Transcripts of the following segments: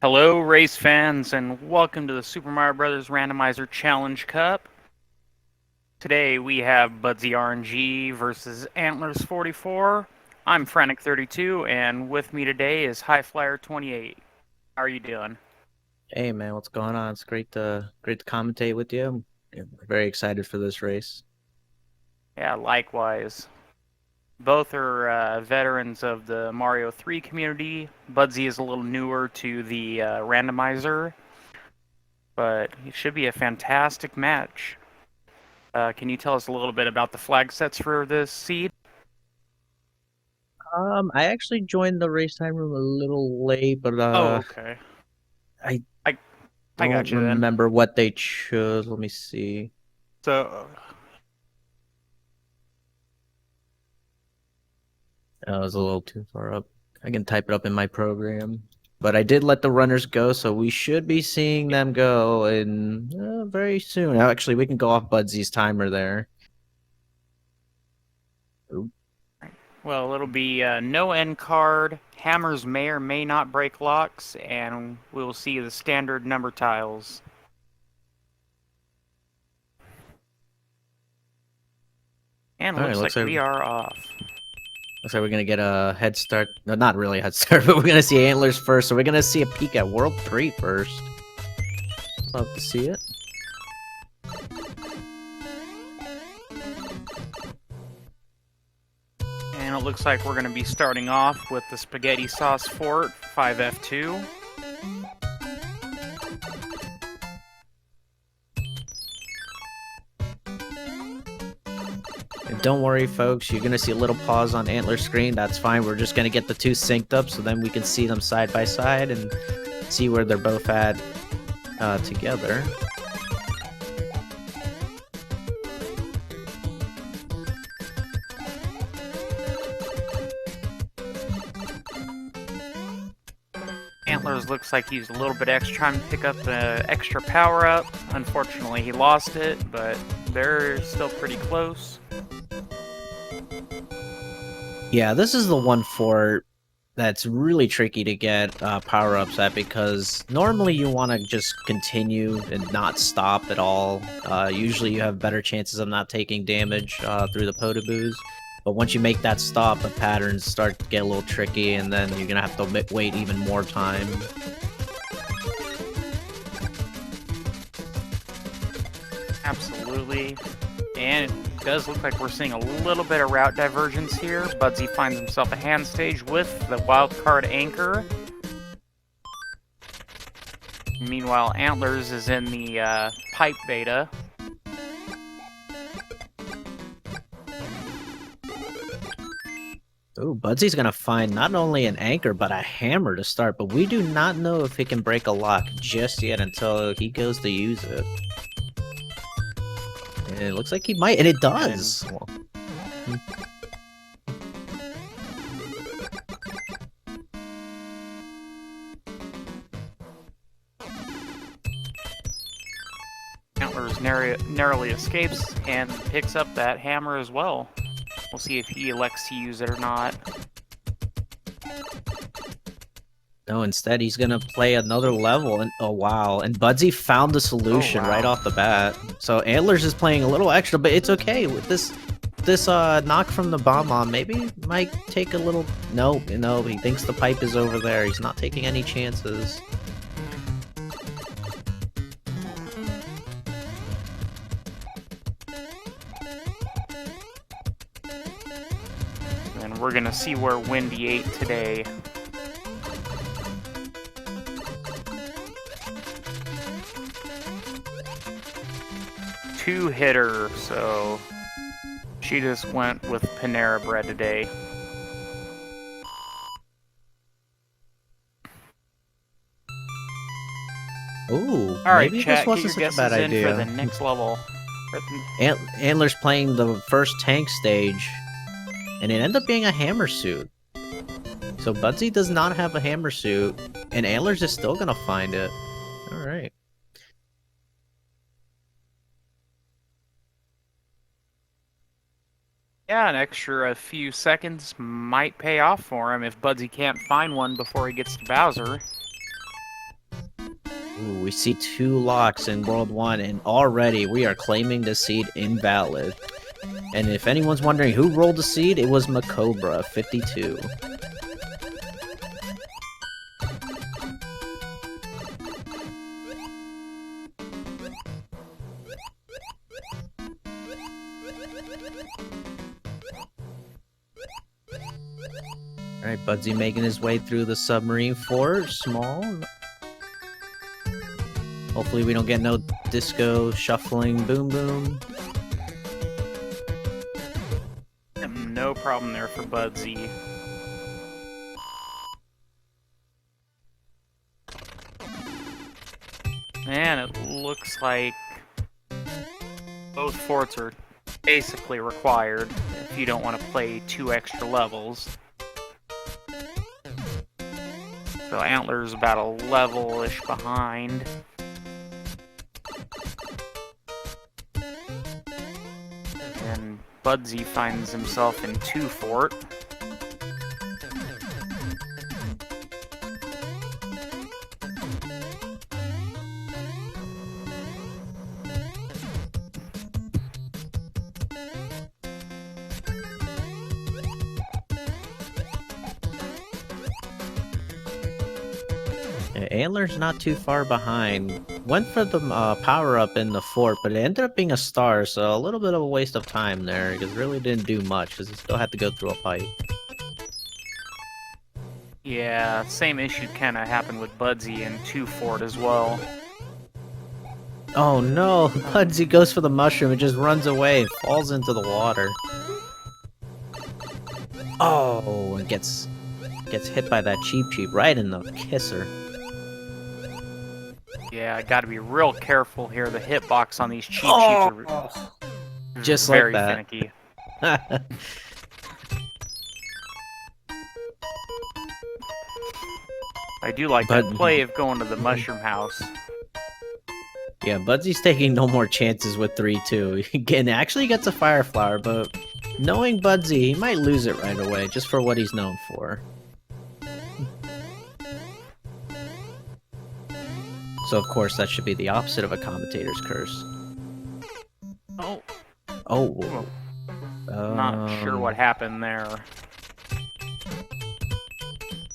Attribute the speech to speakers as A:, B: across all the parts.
A: Hello, race fans, and welcome to the Super Mario Bros. Randomizer Challenge Cup. Today we have budzyRNG versus Antlerz44. I'm Frantic32, and with me today is HighFlyer28. How are you doing?
B: Hey man, what's going on? It's great to commentate with you. I'm very excited for this race.
A: Yeah, likewise. Both are veterans of the Mario 3 community. Budsy is a little newer to the randomizer, but it should be a fantastic match. Can you tell us a little bit about the flag sets for this seed?
B: I actually joined the race time room a little late, but
A: Oh, okay.
B: I
A: I I
B: don't
A: got you then.
B: remember what they chose. Let me see.
A: So,
B: I was a little too far up. I can type it up in my program. But I did let the runners go, so we should be seeing them go in very soon. Actually, we can go off Budsy's timer there. Oop.
A: well, it'll be no end card. Hammers may or may not break locks, and we'll see the standard number tiles. And it
B: All right,
A: looks like we are off.
B: Looks like we're gonna get a head start. No, not really a head start, but we're gonna see Antlers first. So we're gonna see a peek at World 3 first. Love to see it.
A: And it looks like we're going to be starting off with the Spaghetti Sauce Fort 5F2.
B: And don't worry, folks. You're gonna see a little pause on Antler's screen. That's fine. We're just gonna get the two synced up, so then we can see them side by side and see where they're both at together.
A: Antlerz looks like he's a little bit extra trying to pick up the extra power up. Unfortunately, he lost it, but they're still pretty close.
B: Yeah, this is the one fort that's really tricky to get power-ups at, because normally you want to just continue and not stop at all. Usually you have better chances of not taking damage through the potaboos. But once you make that stop, the patterns start to get a little tricky, and then you're going to have to wait even more time.
A: Absolutely. And it does look like we're seeing a little bit of route divergence here. Budsy finds himself a hand stage with the wildcard anchor. Meanwhile, Antlerz is in the pipe beta.
B: Ooh, Budsy's gonna find not only an anchor, but a hammer to start, but we do not know if he can break a lock just yet until he goes to use it. And it looks like he might, and it does!
A: Antlerz narrowly escapes and picks up that hammer as well. We'll see if he elects to use it or not.
B: No, instead he's gonna play another level, and oh wow, and Budsy found the solution right off the bat. So Antlerz is playing a little extra, but it's okay with this knock from the bomb maybe might take a little. No, he thinks the pipe is over there. He's not taking any chances.
A: And we're gonna see where Windy ate today. Two-hitter, so she just went with Panera Bread today.
B: Ooh,
A: Alright,
B: maybe
A: chat,
B: this wasn't
A: get your
B: such a bad
A: guesses in for
B: idea.
A: the next level.
B: Antler's playing the first tank stage, and it ended up being a hammer suit. So Budsy does not have a hammer suit, and Antler's is still gonna find it. Alright.
A: Yeah, an extra few seconds might pay off for him if Budsy can't find one before he gets to Bowser.
B: Ooh, we see 2 locks in World 1, and already we are claiming the seed invalid. And if anyone's wondering who rolled the seed, it was Macobra 52. Alright, Budsy making his way through the submarine fort. Small. Hopefully we don't get no disco shuffling boom boom.
A: No problem there for Budsy. Man, it looks like both forts are basically required if you don't want to play 2 extra levels. So Antler's about a level-ish behind. And Budsy finds himself in 2 fort.
B: Antler's not too far behind. Went for the power-up in the fort, but it ended up being a star, so a little bit of a waste of time there, because it really didn't do much, because it still had to go through a pipe.
A: Yeah, same issue kind of happened with Budsy in 2 fort as well.
B: Oh no, Budsy goes for the mushroom and just runs away and falls into the water. Oh, and gets hit by that cheap right in the kisser.
A: Yeah, I gotta be real careful here. The hitbox on these cheap sheets are
B: just
A: very
B: like that.
A: finicky. I do like that play of going to the mushroom house.
B: Yeah, Budsy's taking no more chances with 3-2. Again, actually gets a fire flower, but knowing Budsy, he might lose it right away, just for what he's known for. So of course that should be the opposite of a commentator's curse.
A: Oh.
B: Oh.
A: Not sure what happened there.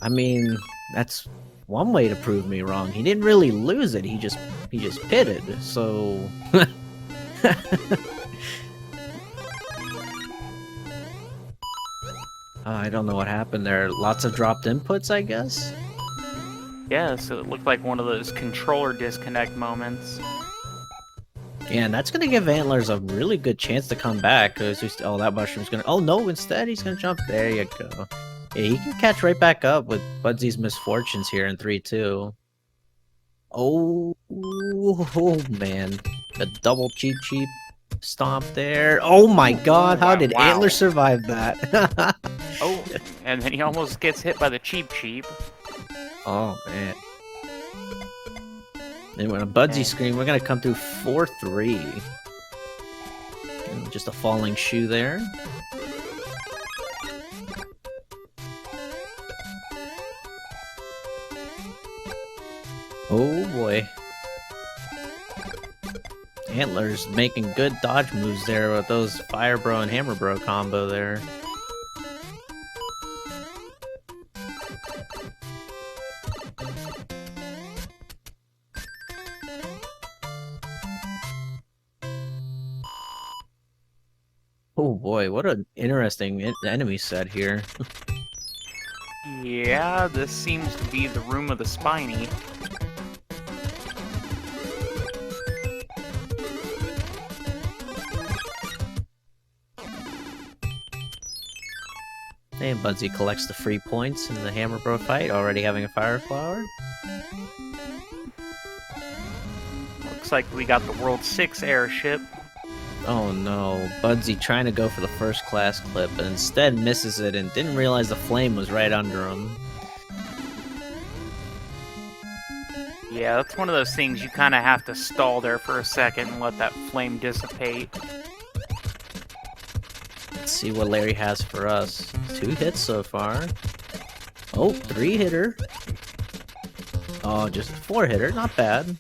B: I mean, that's one way to prove me wrong. He didn't really lose it. He just pitted. So I don't know what happened there. Lots of dropped inputs, I guess.
A: Yeah, so it looked like one of those controller disconnect moments.
B: Yeah, and that's gonna give Antlers a really good chance to come back. Cause oh, that mushroom's gonna. Oh no! Instead, he's gonna jump. There you go. Yeah, he can catch right back up with Budsy's misfortunes here in 3-2. Oh man, the double cheap stomp there. Oh my God! How did Antler survive that?
A: Oh, and then he almost gets hit by the cheap.
B: Oh man. And when a Budsy screen, we're gonna come through 4-3. Just a falling shoe there. Oh boy. Antler's making good dodge moves there with those Fire Bro and Hammer Bro combo there. Oh boy, what an interesting enemy set here.
A: Yeah, this seems to be the room of the spiny.
B: And Budsy collects the free points in the Hammer Bro fight, already having a fire flower.
A: Looks like we got the World 6 airship.
B: Oh no, Budsy trying to go for the first class clip, but instead misses it and didn't realize the flame was right under him.
A: Yeah, that's one of those things you kind of have to stall there for a second and let that flame dissipate.
B: Let's see what Larry has for us. 2 hits so far. Oh, 3-hitter. Oh, just a 4-hitter, not bad.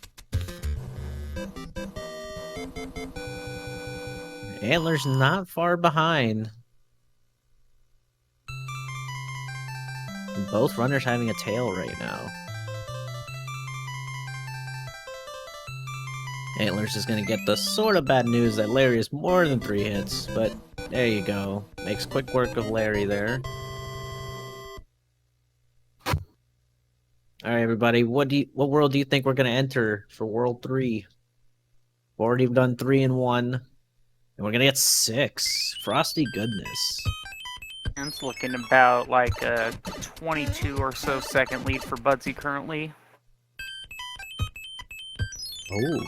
B: Antler's not far behind. Both runners having a tail right now. Antler's is going to get the sort of bad news that Larry is more than 3 hits, but there you go. Makes quick work of Larry there. Alright everybody, what world do you think we're going to enter for World 3? We've already done 3 and 1, and we're going to get 6. Frosty goodness.
A: And it's looking about like a 22 or so second lead for Budsy currently.
B: Oh.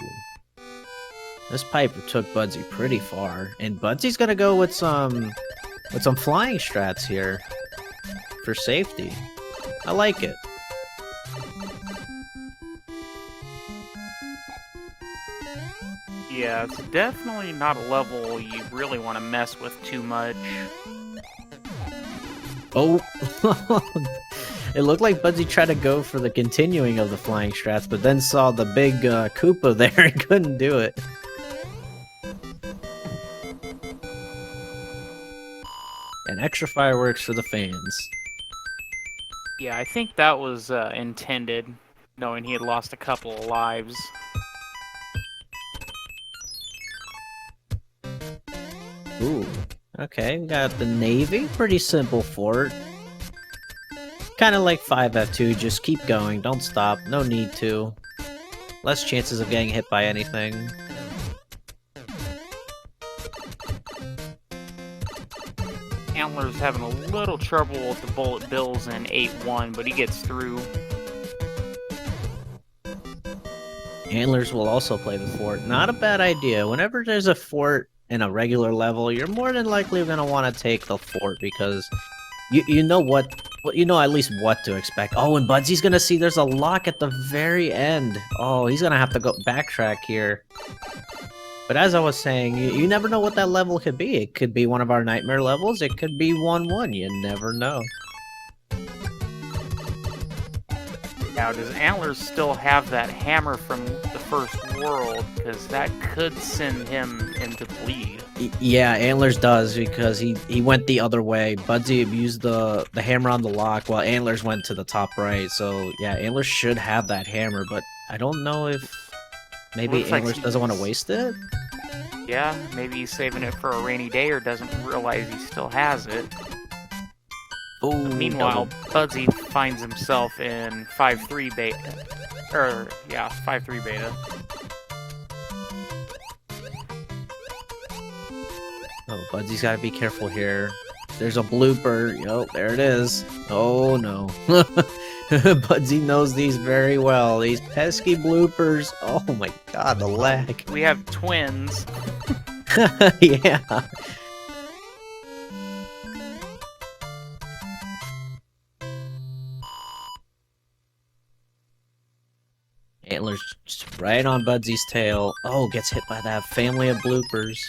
B: This pipe took Budsy pretty far, and Budsy's gonna go with some flying strats here for safety. I like it.
A: Yeah, it's definitely not a level you really want to mess with too much.
B: Oh, it looked like Budsy tried to go for the continuing of the flying strats, but then saw the big Koopa there and couldn't do it. And extra fireworks for the fans.
A: Yeah, I think that was intended, knowing he had lost a couple of lives.
B: Ooh, okay, we got the Navy, pretty simple fort. Kind of like 5F2, just keep going, don't stop, no need to. Less chances of getting hit by anything.
A: Antler's having a little trouble with the bullet bills in 8-1, but he gets through.
B: Antlers will also play the fort. Not a bad idea. Whenever there's a fort in a regular level, you're more than likely going to want to take the fort because you know you know at least what to expect. Oh, and Budsy's going to see there's a lock at the very end. Oh, he's going to have to go backtrack here. But as I was saying, you never know what that level could be. It could be one of our nightmare levels. It could be 1-1. You never know.
A: Now, does Antlers still have that hammer from the first world? Because that could send him into the lead.
B: Yeah, Antlers does because he went the other way. Budsy used the hammer on the lock while Antlers went to the top right. So yeah, Antlers should have that hammer, but I don't know if maybe Antlers doesn't want to waste it.
A: Yeah, maybe he's saving it for a rainy day or doesn't realize he still has it.
B: Ooh,
A: Meanwhile, Budsy finds himself in 5-3 beta. 5-3 beta.
B: Oh, Budsy's got to be careful here. There's a blooper. Oh, there it is. Oh, no. Budsy knows these very well. These pesky bloopers. Oh, my God, the lag.
A: We have twins.
B: Yeah. Antlers just right on Budsy's tail. Oh, gets hit by that family of bloopers.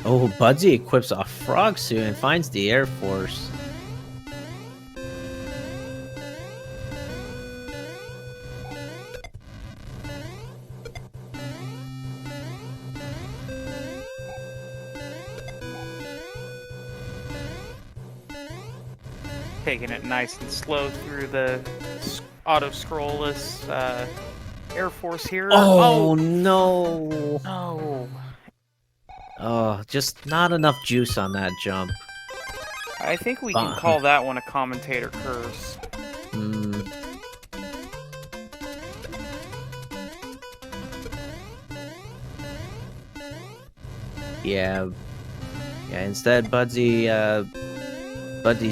B: Oh, Budsy equips a frog suit and finds the Air Force.
A: Taking it nice and slow through the auto-scrollless Air Force here.
B: Oh, no!
A: No.
B: Oh, just not enough juice on that jump.
A: I think we can call that one a commentator curse.
B: Yeah. Yeah, instead Budsy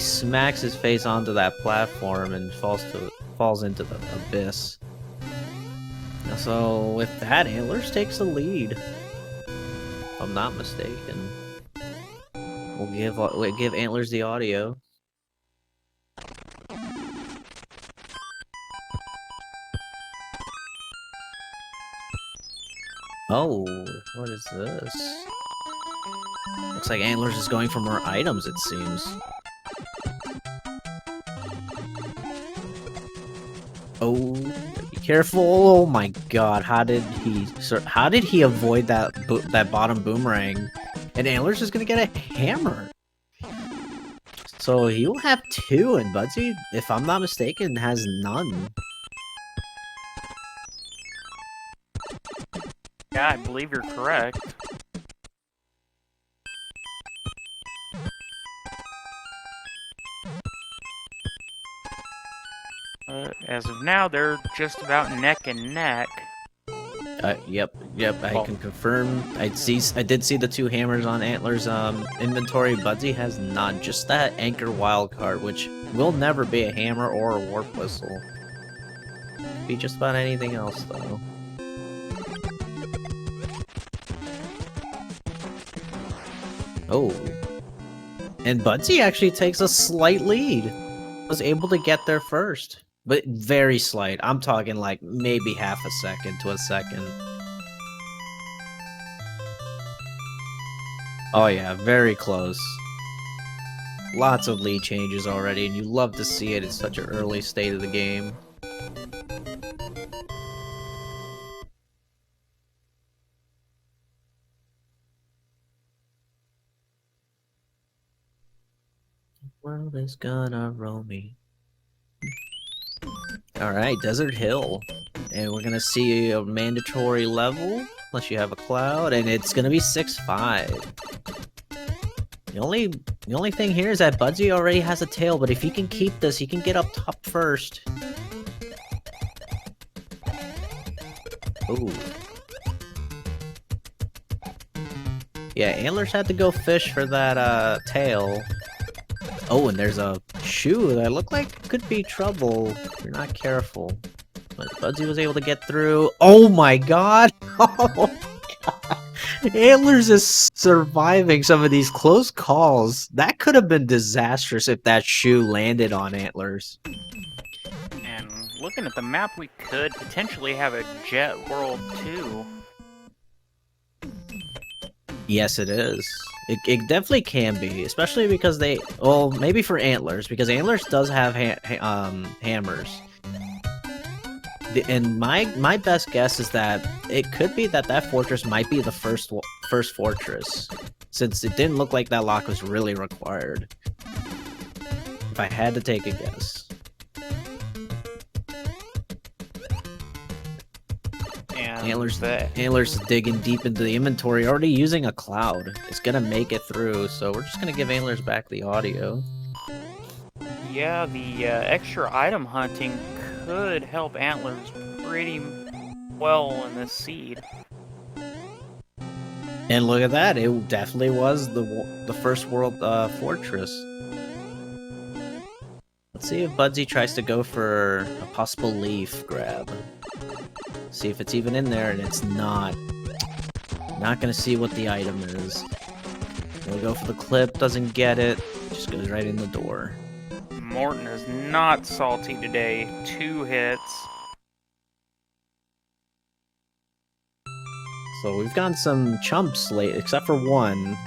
B: smacks his face onto that platform and falls into the abyss. So with that, Antlers takes the lead. If I'm not mistaken. We'll give Antlers the audio. Oh, what is this? Looks like Antlers is going for more items, it seems. Oh, be careful! Oh my God, how did he avoid that bottom boomerang? And Antler's is gonna get a hammer. So he'll have 2, and Budzy, if I'm not mistaken, has none.
A: Yeah, I believe you're correct. As of now, they're just about neck and neck.
B: Yep, I can confirm. I did see the 2 hammers on Antler's inventory. Budzy has none, just that anchor wildcard, which will never be a hammer or a warp whistle. Be just about anything else though. Oh, and Budzy actually takes a slight lead. Was able to get there first. But very slight. I'm talking like maybe half a second to a second. Oh yeah, very close. Lots of lead changes already, and you love to see it in such an early state of the game. The world is gonna roll me. Alright, Desert Hill. And we're gonna see a mandatory level, unless you have a cloud, and it's gonna be 6-5. The only thing here is that Budzy already has a tail, but if he can keep this, he can get up top first. Ooh. Yeah, Antler's had to go fish for that tail. Oh, and there's a shoe that looked like could be trouble if you're not careful. But Budzy was able to get through. Oh my God! Oh God! Antler's is surviving some of these close calls. That could have been disastrous if that shoe landed on Antler's.
A: And looking at the map, we could potentially have a Jet World 2.
B: Yes, it is. It definitely can be, especially because well, maybe for Antler's, because Antler's does have hammers. And my best guess is that it could be that fortress might be the first fortress, since it didn't look like that lock was really required. If I had to take a guess. Antler's digging deep into the inventory, already using a cloud. It's gonna make it through, so we're just gonna give Antler's back the audio.
A: Yeah, the extra item hunting could help Antler's pretty well in this seed.
B: And look at that, it definitely was the first world fortress. Let's see if Budzy tries to go for a possible leaf grab. See if it's even in there, and it's not. Not gonna see what the item is. We'll go for the clip, doesn't get it, just goes right in the door.
A: Morton is not salty today. 2 hits.
B: So we've gotten some chumps late, except for one.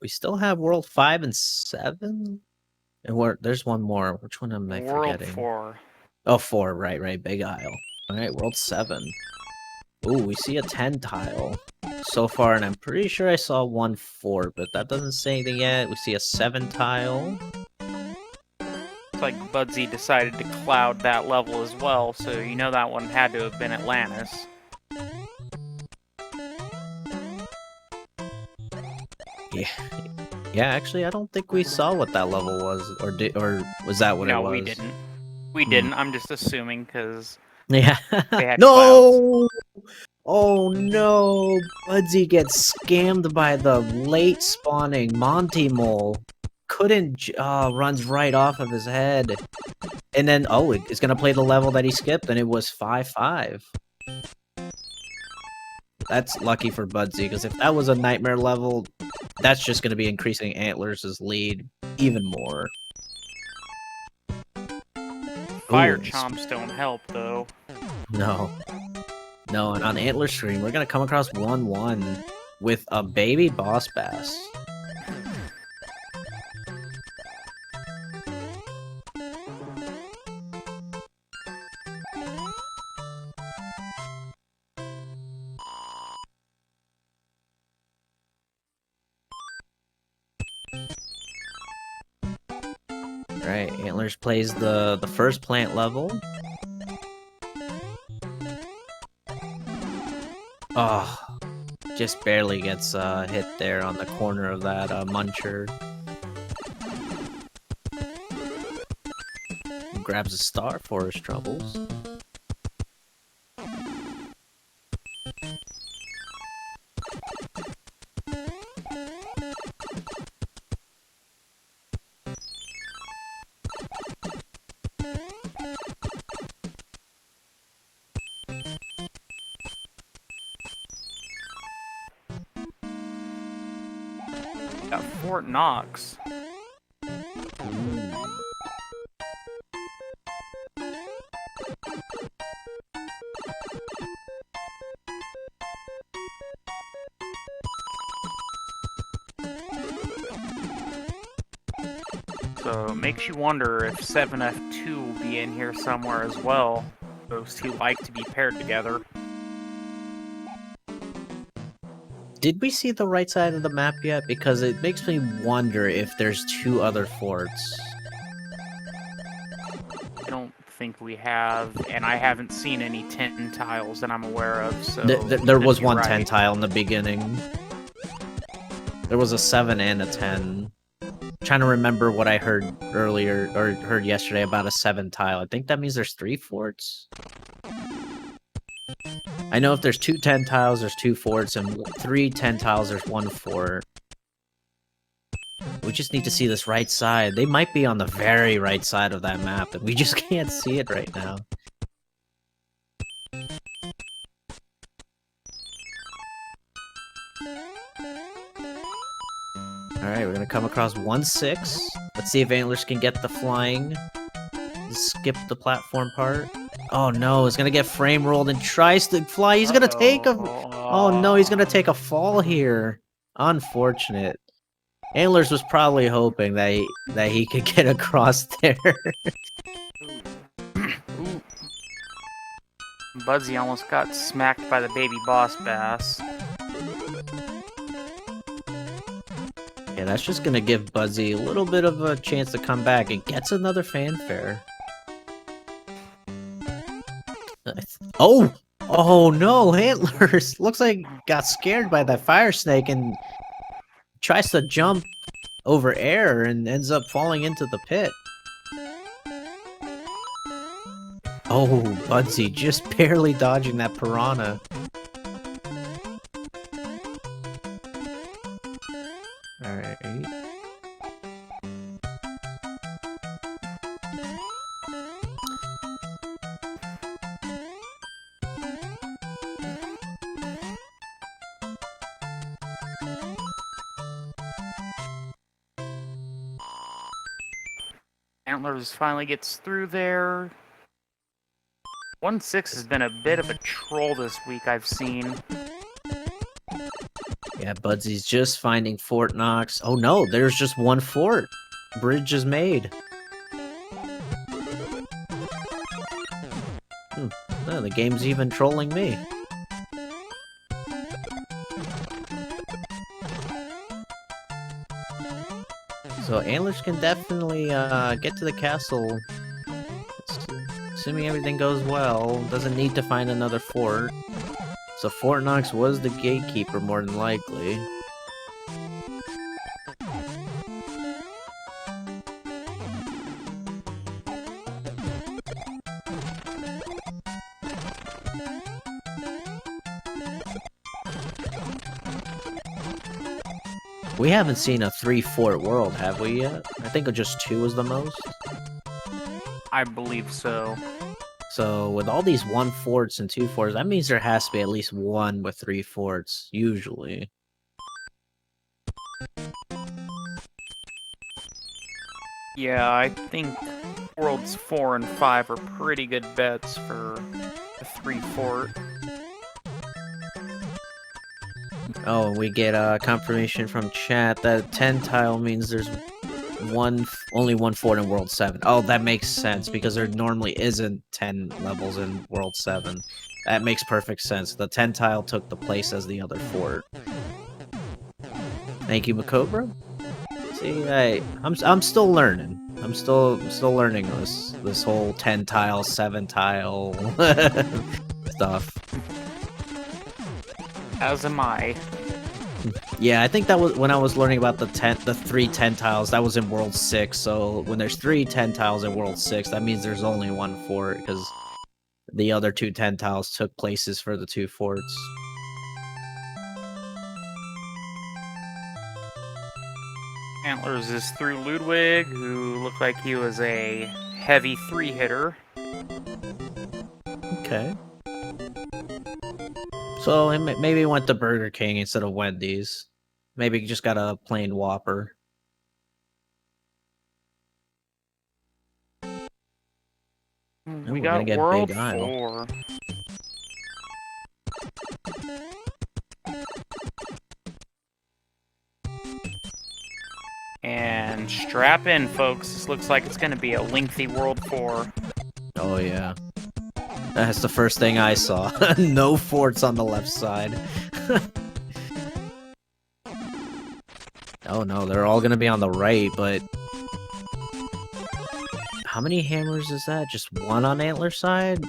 B: We still have World 5 and 7? And there's one more. Which one am I forgetting?
A: World 4.
B: Oh, 4, right, Big Isle. Alright, World 7. Ooh, we see a 10 tile so far, and I'm pretty sure I saw 1 4, but that doesn't say anything yet. We see a 7 tile.
A: It's like Budzy decided to cloud that level as well, so you know that one had to have been Atlantis.
B: Yeah, actually, I don't think we saw what that level was, or was that what it was?
A: No, we didn't. We didn't. I'm just assuming, because
B: yeah.
A: they had
B: No! Clouds. Oh no! Budzy gets scammed by the late spawning Monty Mole. Runs right off of his head. And then, it's gonna play the level that he skipped, and it was 5-5. That's lucky for Budzy, because if that was a nightmare level, that's just going to be increasing Antler's lead even more.
A: Fire
B: Ooh,
A: chomps don't help, though.
B: No. No, and on Antler's screen, we're gonna come across 1-1 with a baby boss bass. Right, Antlers plays the first plant level. Oh, just barely gets hit there on the corner of that muncher. Grabs a star for his troubles.
A: Got Fort Knox. So it makes you wonder if 7F2 will be in here somewhere as well. Those two like to be paired together.
B: Did we see the right side of the map yet? Because it makes me wonder if there's two other forts.
A: I don't think we have, and I haven't seen any 10 tiles that I'm aware of, so...
B: There was one
A: right.
B: 10 tile in the beginning. There was a 7 and a 10. Trying to remember what I heard earlier, or heard yesterday about a 7 tile. I think that means there's 3 forts. I know if there's 2 10 tiles, there's 2 forts, and 3 10 tiles, there's 1 fort. We just need to see this right side. They might be on the very right side of that map, and we just can't see it right now. Alright, we're gonna come across 1-6. Let's see if Antlers can get the flying. Skip the platform part. Oh no, he's gonna get frame rolled and tries to fly. He's gonna take a... Oh no, he's gonna take a fall here. Unfortunate. Antlers was probably hoping that he could get across there.
A: Ooh. Budzy almost got smacked by the baby boss bass.
B: Yeah, that's just gonna give Budzy a little bit of a chance to come back. It gets another fanfare. Oh! Oh no, Antlers! Looks like got scared by that fire snake and tries to jump over air and ends up falling into the pit. Oh, Budzy just barely dodging that piranha. Alright.
A: Antlers finally gets through there. 1-6 has been a bit of a troll this week, I've seen.
B: Yeah, Budzy's just finding Fort Knox. Oh no, there's just one fort. Bridge is made. Oh, the game's even trolling me. So Antlers can definitely get to the castle. Assuming everything goes well, doesn't need to find another fort. So Fort Knox was the gatekeeper more than likely. We haven't seen a 3-fort world, have we yet? I think just 2 is the most.
A: I believe so.
B: So with all these 1 forts and 2 forts, that means there has to be at least 1 with 3 forts, usually.
A: Yeah, I think Worlds 4 and 5 are pretty good bets for the 3 fort.
B: Oh, we get confirmation from chat that 10 tile means there's only one fort in World 7. Oh, that makes sense, because there normally isn't 10 levels in World 7. That makes perfect sense. The 10 tile took the place as the other fort. Thank you, Macobra. See, I'm still learning. I'm still learning this whole 10 tile, 7 tile stuff.
A: As am I.
B: Yeah, I think that was when I was learning about the 3 10 tiles. That was in World 6. So when there's 3 10 tiles in World 6, that means there's only one fort, because the other 2 10 tiles took places for the 2 forts.
A: Antlers is through Ludwig, who looked like he was a heavy 3-hitter.
B: Okay. So maybe he went to Burger King instead of Wendy's. Maybe he just got a plain Whopper.
A: We got
B: get
A: World
B: Big Isle.
A: 4. And strap in, folks. This looks like it's going to be a lengthy World 4.
B: Oh, yeah. That's the first thing I saw. No forts on the left side. Oh no, they're all gonna be on the right, but... How many hammers is that? Just one on Antler side?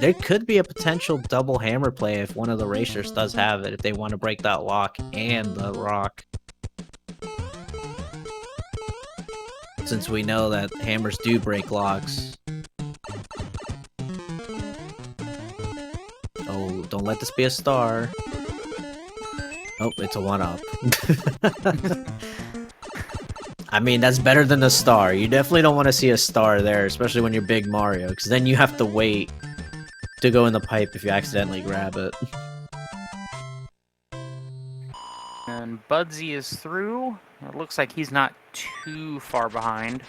B: There could be a potential double hammer play if one of the racers does have it, if they want to break that lock and the rock. Since we know that hammers do break locks. Oh, don't let this be a star. Oh, it's a 1-up. I mean, that's better than a star. You definitely don't want to see a star there, especially when you're Big Mario, because then you have to wait to go in the pipe if you accidentally grab it.
A: And Budsy is through. It looks like he's not too far behind.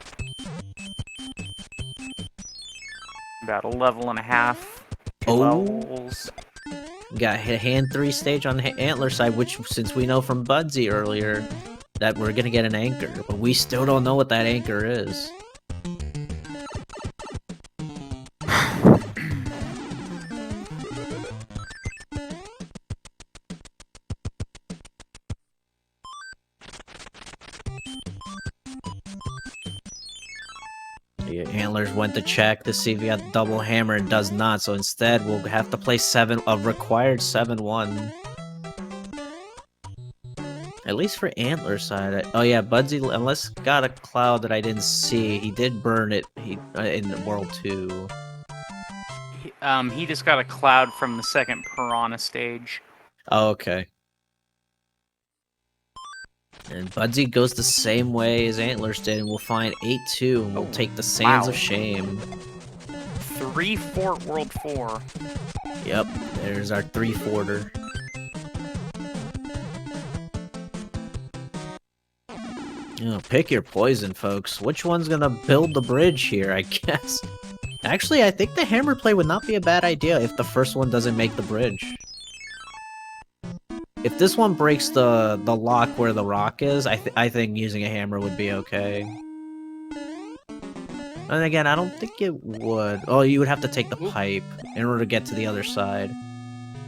A: About a level and a half. 2 levels.
B: Got a hand 3 stage on the Antler side, which, since we know from Budsy earlier, that we're gonna get an anchor, but we still don't know what that anchor is. The Antlers went to check to see if he got double hammer, and does not, so instead we'll have to play a required 7-1. At least for Antler side. Oh yeah, Budsy, unless got a cloud that I didn't see, he did burn it in World 2.
A: He just got a cloud from the second Piranha stage.
B: Oh, okay. And Budsy goes the same way as Antlers did, and we'll find 8-2, and we'll take the Sands of Shame.
A: 3 fort World 4.
B: Yep, there's our 3-forter. You know, pick your poison, folks. Which one's gonna build the bridge here, I guess? Actually, I think the hammer play would not be a bad idea if the first one doesn't make the bridge. If this one breaks the lock where the rock is, I think using a hammer would be okay. And again, I don't think it would. Oh, you would have to take the pipe in order to get to the other side.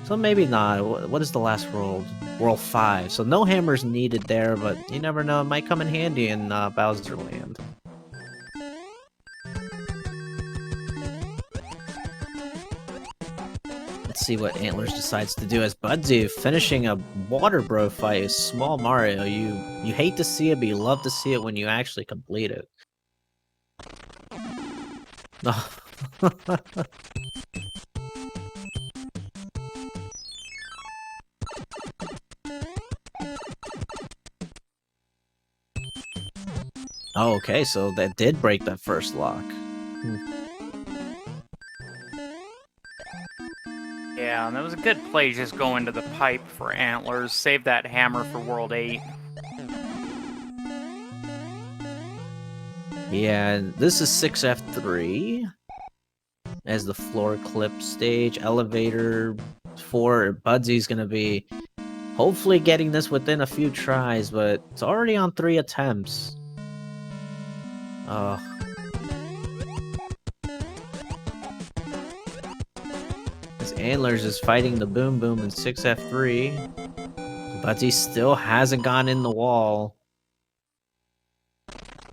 B: So maybe not. What is the last world? World 5. So no hammers needed there, but you never know. It might come in handy in Bowser Land. Let's see what Antlers decides to do as Budsy finishing a water bro fight is Small Mario. You hate to see it, but you love to see it when you actually complete it. Oh, okay, so that did break that first lock.
A: Yeah, and that was a good play just going to the pipe for Antlers. Save that hammer for World 8.
B: Yeah, and this is 6F3 as the floor clip stage. Elevator 4, budzy's gonna be hopefully getting this within a few tries, but it's already on 3 attempts. Ugh. This Antlerz is fighting the Boom Boom in 6F3. Budzy still hasn't gone in the wall.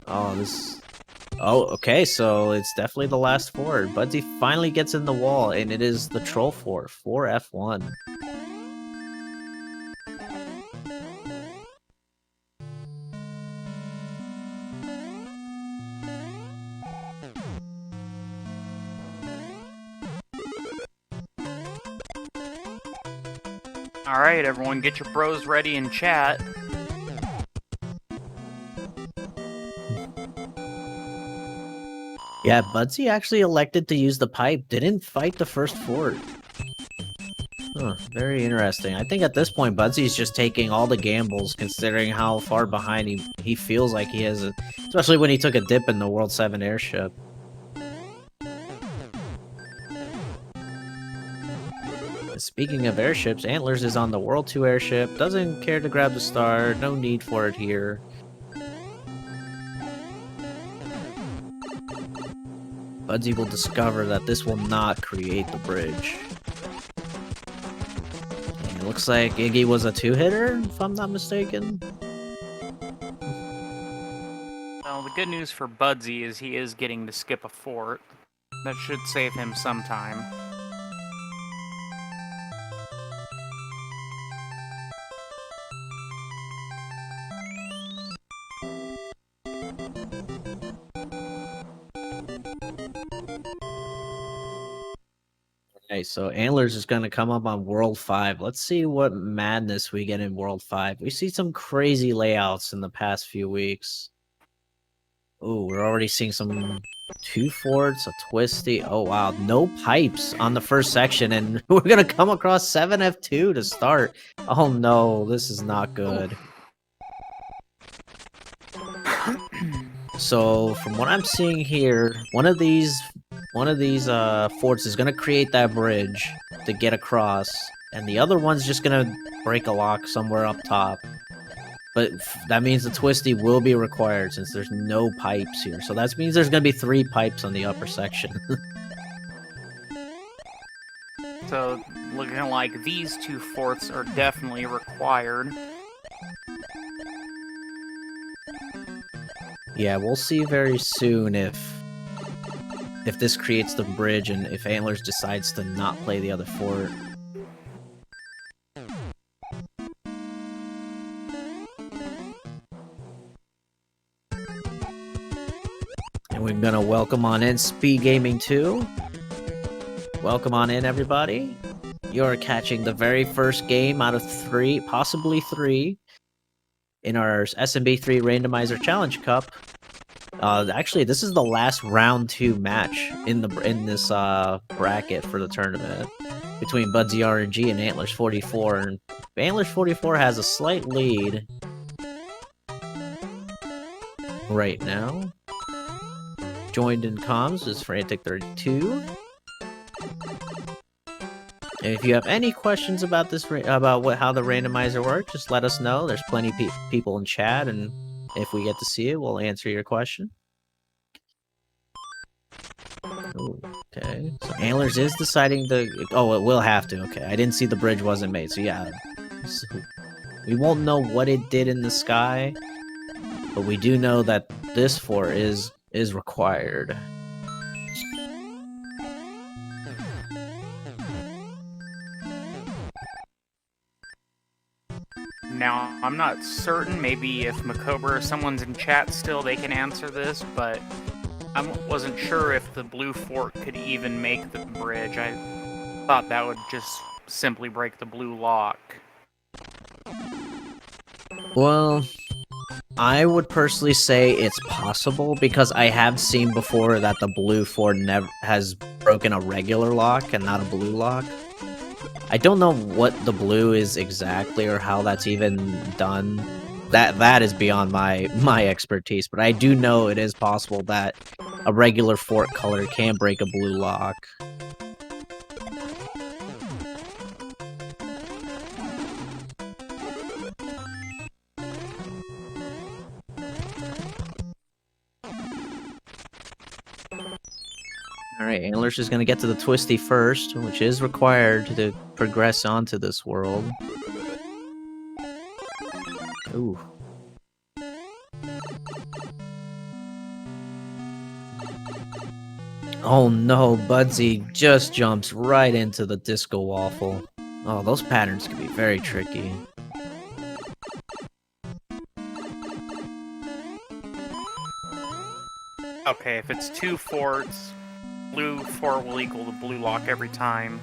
B: Oh, this... Oh, okay, so it's definitely the last fort. Budzy finally gets in the wall, and it is the Troll Fort, 4F1.
A: Alright, everyone, get your bros ready in chat.
B: Yeah, Budzy actually elected to use the pipe, didn't fight the first fort. Huh, very interesting. I think at this point, Budzy's just taking all the gambles, considering how far behind he feels like he is, especially when he took a dip in the World 7 airship. Speaking of airships, Antlerz is on the World 2 airship, doesn't care to grab the star, no need for it here. Budzy will discover that this will not create the bridge. And it looks like Iggy was a 2-hitter, if I'm not mistaken.
A: Well, the good news for Budzy is he is getting to skip a fort. That should save him some time.
B: Okay, so Antlerz is going to come up on World 5. Let's see what madness we get in World 5. We see some crazy layouts in the past few weeks. Oh, we're already seeing some 2 forts, a twisty. Oh, wow. No pipes on the first section, and we're going to come across 7F2 to start. Oh, no. This is not good. So, from what I'm seeing here, one of these forts is going to create that bridge to get across, and the other one's just going to break a lock somewhere up top. But that means the twisty will be required since there's no pipes here. So that means there's going to be 3 pipes on the upper section.
A: So, looking like these 2 forts are definitely required.
B: Yeah, we'll see very soon if this creates the bridge and if Antlerz decides to not play the other fort. And we're gonna welcome on in SpeedGaming 2. Welcome on in, everybody. You're catching the very first game out of 3, possibly 3, in our SMB3 Randomizer Challenge Cup. Actually, this is the last round 2 match in this bracket for the tournament between budzyRNG and Antlerz44. And Antlerz44 has a slight lead right now. Joined in comms is Frantic32. And if you have any questions about this, how the randomizer works, just let us know. There's plenty of people in chat, and if we get to see it, we'll answer your question. Ooh, okay, so Antlerz is deciding to... Oh, it will have to. Okay, I didn't see the bridge wasn't made, so yeah. So we won't know what it did in the sky, but we do know that this fort is required.
A: Now, I'm not certain, maybe if Makober or someone's in chat still, they can answer this, but I wasn't sure if the blue fort could even make the bridge. I thought that would just simply break the blue lock.
B: Well, I would personally say it's possible, because I have seen before that the blue fort has broken a regular lock and not a blue lock. I don't know what the blue is exactly or how that's even done, that is beyond my expertise, but I do know it is possible that a regular fort color can break a blue lock. Alright, Antler's is gonna get to the Twisty first, which is required to progress onto this world. Ooh. Oh no, Budsy just jumps right into the Disco Waffle. Oh, those patterns can be very tricky.
A: Okay, if it's 2 forts, blue fort will equal the blue lock every time.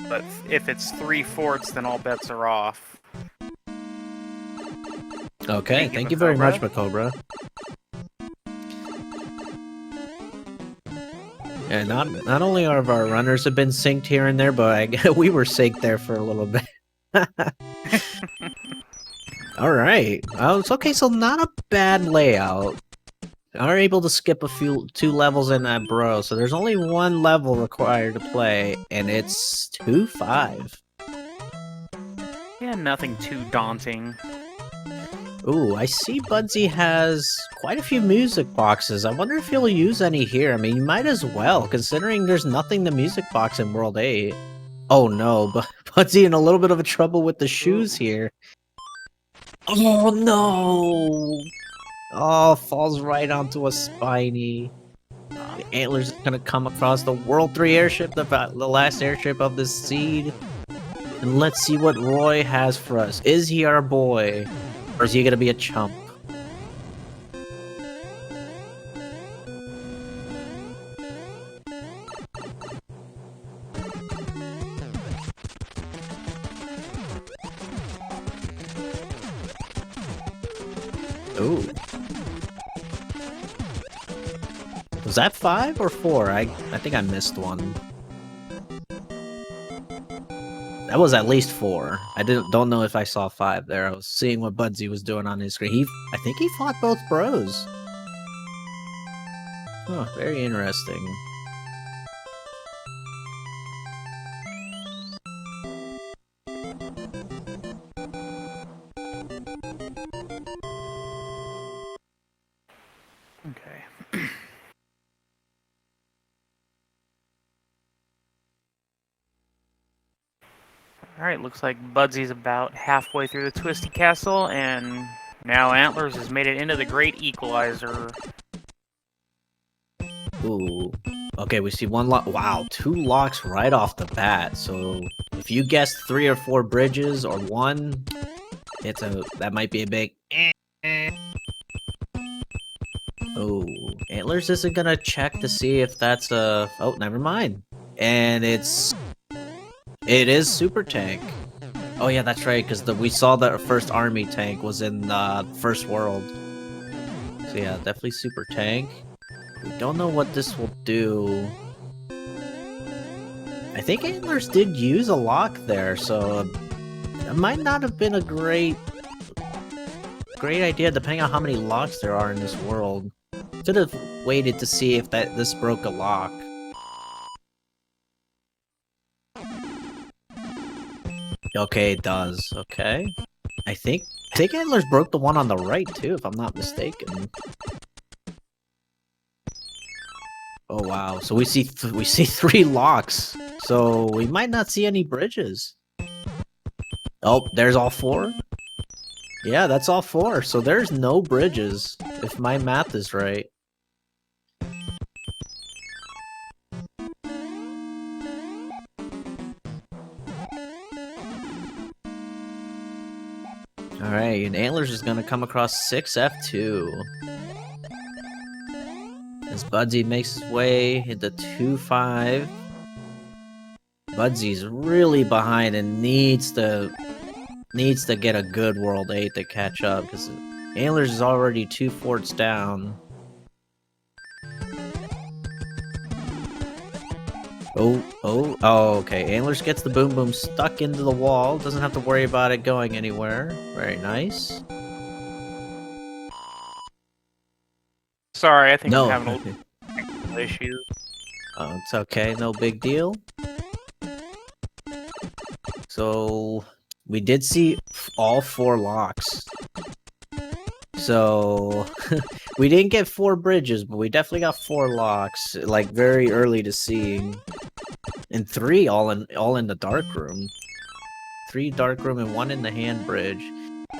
A: But if it's 3 forts, then all bets are off.
B: Okay, thank you very much, Macobra. Yeah, not only are our runners have been synced here and there, but we were synced there for a little bit. Alright. It's okay, so not a bad layout. Are able to skip two levels in that bro, so there's only one level required to play, and it's 2-5.
A: Yeah, nothing too daunting.
B: Ooh, I see Budsy has quite a few music boxes. I wonder if he'll use any here. I mean, you might as well, considering there's nothing to music box in World 8. Oh no, but Budsy in a little bit of a trouble with the shoes here. Oh no! Oh, falls right onto a Spiny. The Antler's gonna come across the World 3 airship, the last airship of this seed. And let's see what Roy has for us. Is he our boy? Or is he gonna be a chump? Ooh. Was that 5 or 4? I think I missed one. That was at least 4. I don't know if I saw 5 there. I was seeing what Budsy was doing on his screen. I think he fought both bros. Oh, very interesting.
A: Okay. Alright, looks like Budsy's about halfway through the Twisty Castle, and now Antlers has made it into the Great Equalizer.
B: Ooh. Okay, we see one lock. Wow, 2 locks right off the bat. So if you guessed 3 or 4 bridges or 1, that might be a big. Oh, Antlers isn't gonna check to see if that's a. Oh, never mind. And it is Super Tank. Oh yeah, that's right, because we saw that our first army tank was in the first world. So yeah, definitely Super Tank. We don't know what this will do. I think Antlers did use a lock there, so it might not have been a great idea depending on how many locks there are in this world. Should have waited to see if this broke a lock. Okay, it does. Okay. I think Antlers broke the one on the right too, if I'm not mistaken. Oh wow! So we see 3 locks. So we might not see any bridges. Oh, there's all 4. Yeah, that's all 4. So there's no bridges, if my math is right. Alright, and Antlers is gonna come across 6F2. As Budsy makes his way into 2-5. Budsy's really behind and needs to get a good World 8 to catch up, because Antlers is already 2 forts down. Oh, okay. Antlers gets the boom boom stuck into the wall. Doesn't have to worry about it going anywhere. Very nice.
A: Sorry, I think I'm
B: No.
A: having a little technical issue.
B: It's okay, no big deal. So, we did see all 4 locks. So, we didn't get 4 bridges, but we definitely got 4 locks, like, very early to see. And 3 all in the dark room. 3 dark room and 1 in the hand bridge.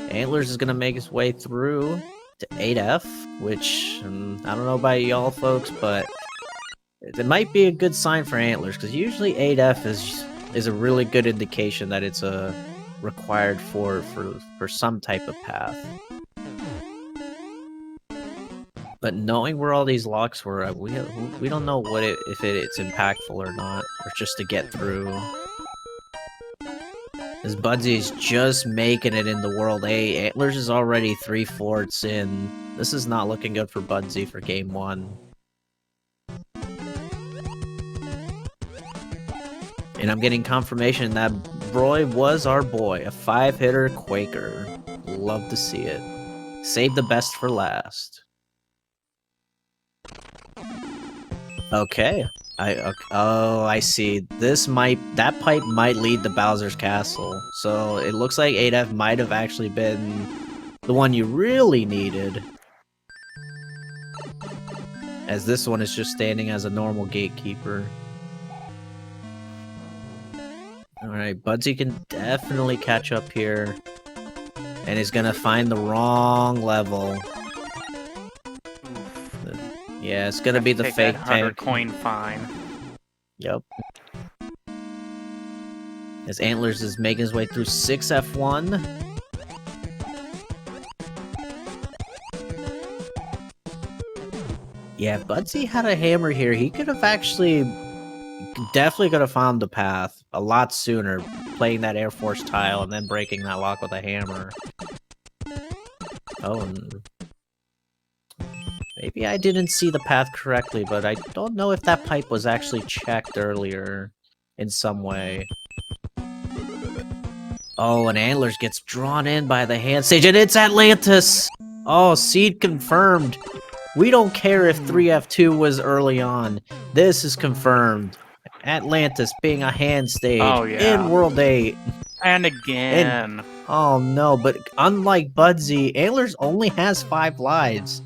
B: Antlers is gonna make his way through to 8F, which, I don't know about y'all folks, but it might be a good sign for Antlers, because usually 8F is a really good indication that it's required for some type of path. But knowing where all these locks were, we don't know if it's impactful or not, or just to get through. As Budzy's just making it in the World A, Antlers is already 3/4 in. This is not looking good for Budzy for Game 1. And I'm getting confirmation that Broy was our boy, a 5-hitter Quaker. Love to see it. Save the best for last. Okay. I see. That pipe might lead to Bowser's Castle. So it looks like 8F might have actually been the one you really needed. As this one is just standing as a normal gatekeeper. Alright, Budzy can definitely catch up here. And is gonna find the wrong level. Yeah, it's gonna be the fake tank.
A: Coin fine.
B: Yep. As Antlers is making his way through 6F1. Yeah, if Budzy had a hammer here, he could have definitely could have found the path a lot sooner, playing that Air Force tile and then breaking that lock with a hammer. Oh, maybe I didn't see the path correctly, but I don't know if that pipe was actually checked earlier in some way. Oh, and Antlers gets drawn in by the hand stage, and it's Atlantis! Oh, seed confirmed. We don't care if 3F2 was early on. This is confirmed. Atlantis being a hand stage in World 8.
A: And again.
B: Oh no, but unlike Budzy, Antlers only has 5 lives.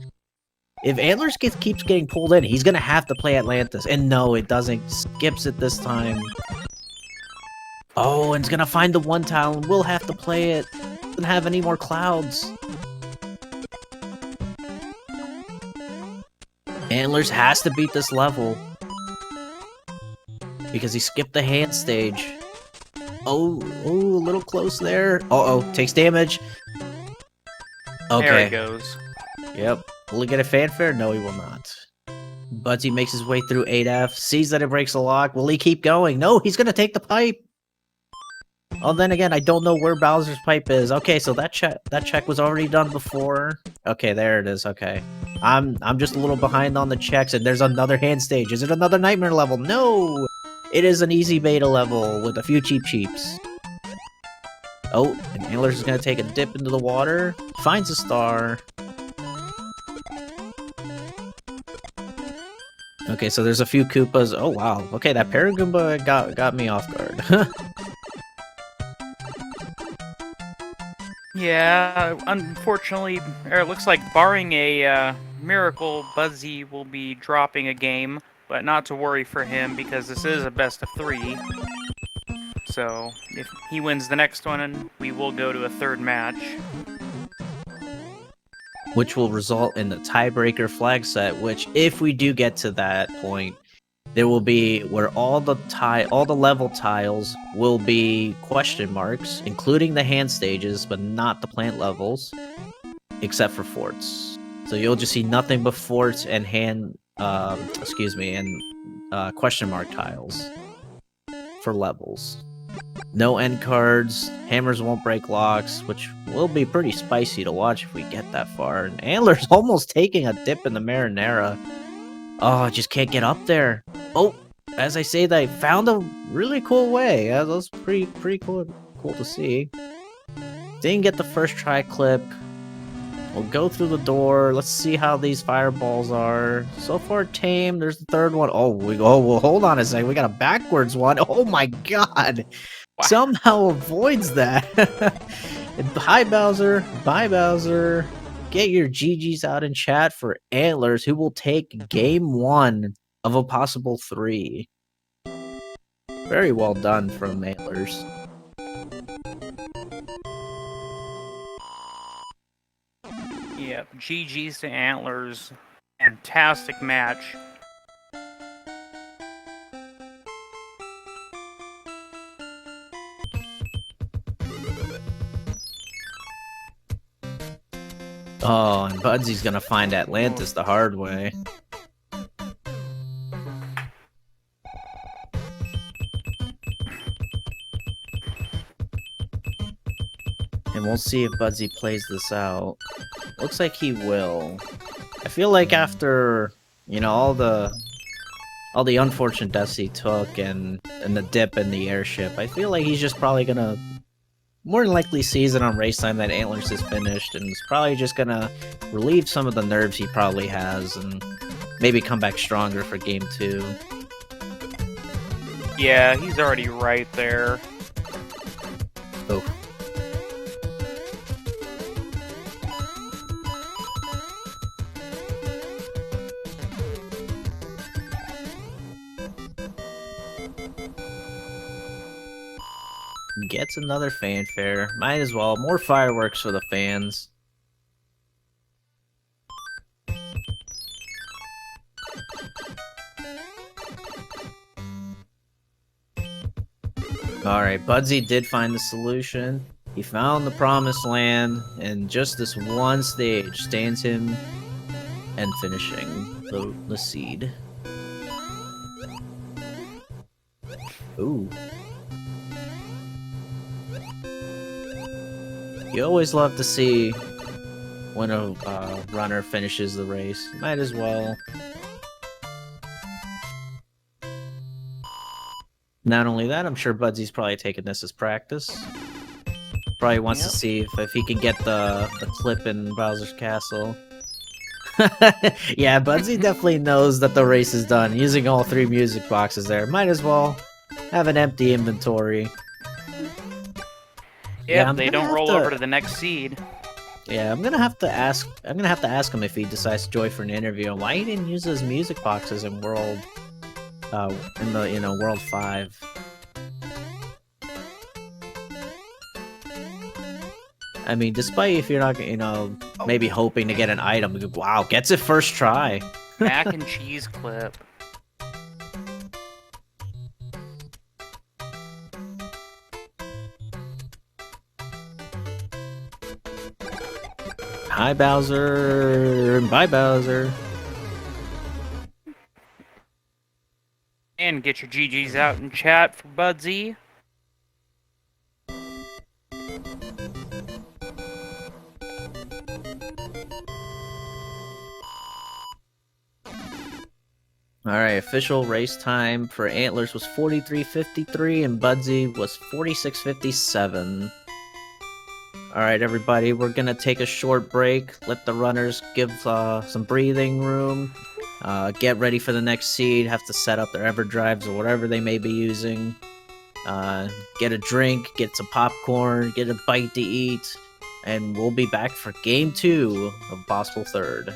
B: If Antlers keeps getting pulled in, he's gonna have to play Atlantis. And no, it doesn't. Skips it this time. Oh, and it's gonna find the 1 tile, and we'll have to play it. Doesn't have any more clouds. Antlers has to beat this level. Because he skipped the hand stage. Oh, a little close there. Uh-oh, takes damage. Okay.
A: There he goes.
B: Yep. Will he get a fanfare? No, he will not. Budzy makes his way through 8F, sees that it breaks the lock. Will he keep going? No, he's gonna take the pipe. Oh, then again, I don't know where Bowser's pipe is. Okay, so that check was already done before. Okay, there it is. Okay. I'm just a little behind on the checks, and there's another hand stage. Is it another nightmare level? No! It is an easy beta level with a few cheeps. Oh, and Antlers is gonna take a dip into the water. Finds a star. Okay, so there's a few Koopas. Oh, wow. Okay, that Paragoomba got me off guard.
A: Yeah, unfortunately, it looks like barring a miracle, Budzy will be dropping a game, but not to worry for him because this is a best of 3. So, if he wins the next one, we will go to a 3rd match.
B: Which will result in the tiebreaker flag set, which, if we do get to that point, there will be where all the level tiles will be question marks, including the hand stages, but not the plant levels, except for forts. So you'll just see nothing but forts and question mark tiles for levels. No end cards, hammers won't break locks, which will be pretty spicy to watch if we get that far. And Antler's almost taking a dip in the marinara. Oh, I just can't get up there. Oh, as I say, they found a really cool way. Yeah, that was pretty cool to see. Didn't get the first try clip. We'll go through the door. Let's see how these fireballs are. So far tame. There's the third one. Oh, well, hold on a second. We got a backwards one. Oh my god.
A: Wow.
B: Somehow avoids that. Hi, Bowser. Bye, Bowser. Get your GGs out in chat for Antlers, who will take game 1 of a possible 3. Very well done from Antlers.
A: Yep, GG's to Antlers. Fantastic match.
B: Oh, and Budsy's gonna find Atlantis the hard way. And we'll see if Budsy plays this out. Looks like he will. I feel like after, you know, all the unfortunate deaths he took and the dip in the airship, I feel like he's just probably gonna more than likely sees it on race time that Antlers is finished, and is probably just gonna relieve some of the nerves he probably has, and maybe come back stronger for game 2.
A: Yeah, he's already right there.
B: Oh. Gets another fanfare. Might as well. More fireworks for the fans. Alright, Budsy did find the solution. He found the promised land, and just this one stage stands him and finishing the seed. Ooh. You always love to see when a runner finishes the race. Might as well. Not only that, I'm sure Budsy's probably taking this as practice. Probably wants to see if he can get the clip in Bowser's Castle. Yeah, Budsy definitely knows that the race is done. Using all 3 music boxes there. Might as well have an empty inventory.
A: Yeah, they don't roll over to the next seed.
B: Yeah, I'm gonna have to ask him if he decides to join for an interview and why he didn't use those music boxes in World World 5. I mean, despite if you're not, maybe hoping to get an item, wow, gets it first try.
A: Mac and cheese clip.
B: Hi, Bowser. Bye, Bowser.
A: And get your GGs out in chat for Budsy.
B: Alright, official race time for Antlers was 43:53 and Budsy was 46:57. Alright, everybody, we're gonna take a short break, let the runners give some breathing room, get ready for the next seed, have to set up their EverDrives or whatever they may be using, get a drink, get some popcorn, get a bite to eat, and we'll be back for game 2 of Possible Third.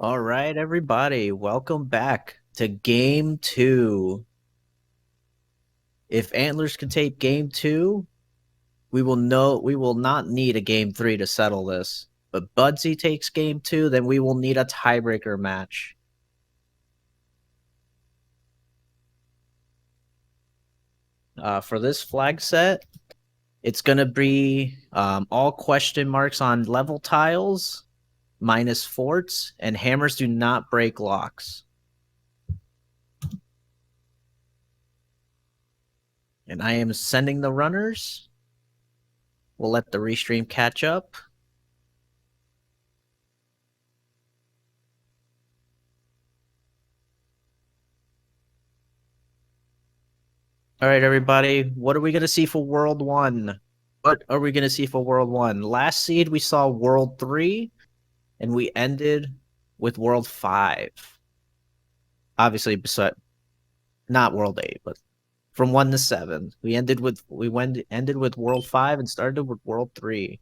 B: All right, everybody, welcome back to Game 2. If Antlers can take Game 2, we will not need a Game 3 to settle this. But Budsy takes Game 2, then we will need a tiebreaker match. For this flag set, it's going to be all question marks on level tiles, minus forts, and hammers do not break locks. And I am sending the runners. We'll let the restream catch up. All right, everybody. What are we going to see for World 1? What are we going to see for World 1? Last seed, we saw World 3, and we ended with World 5. Obviously, not World 8, but from 1 to 7. We ended with World 5 and started with World 3.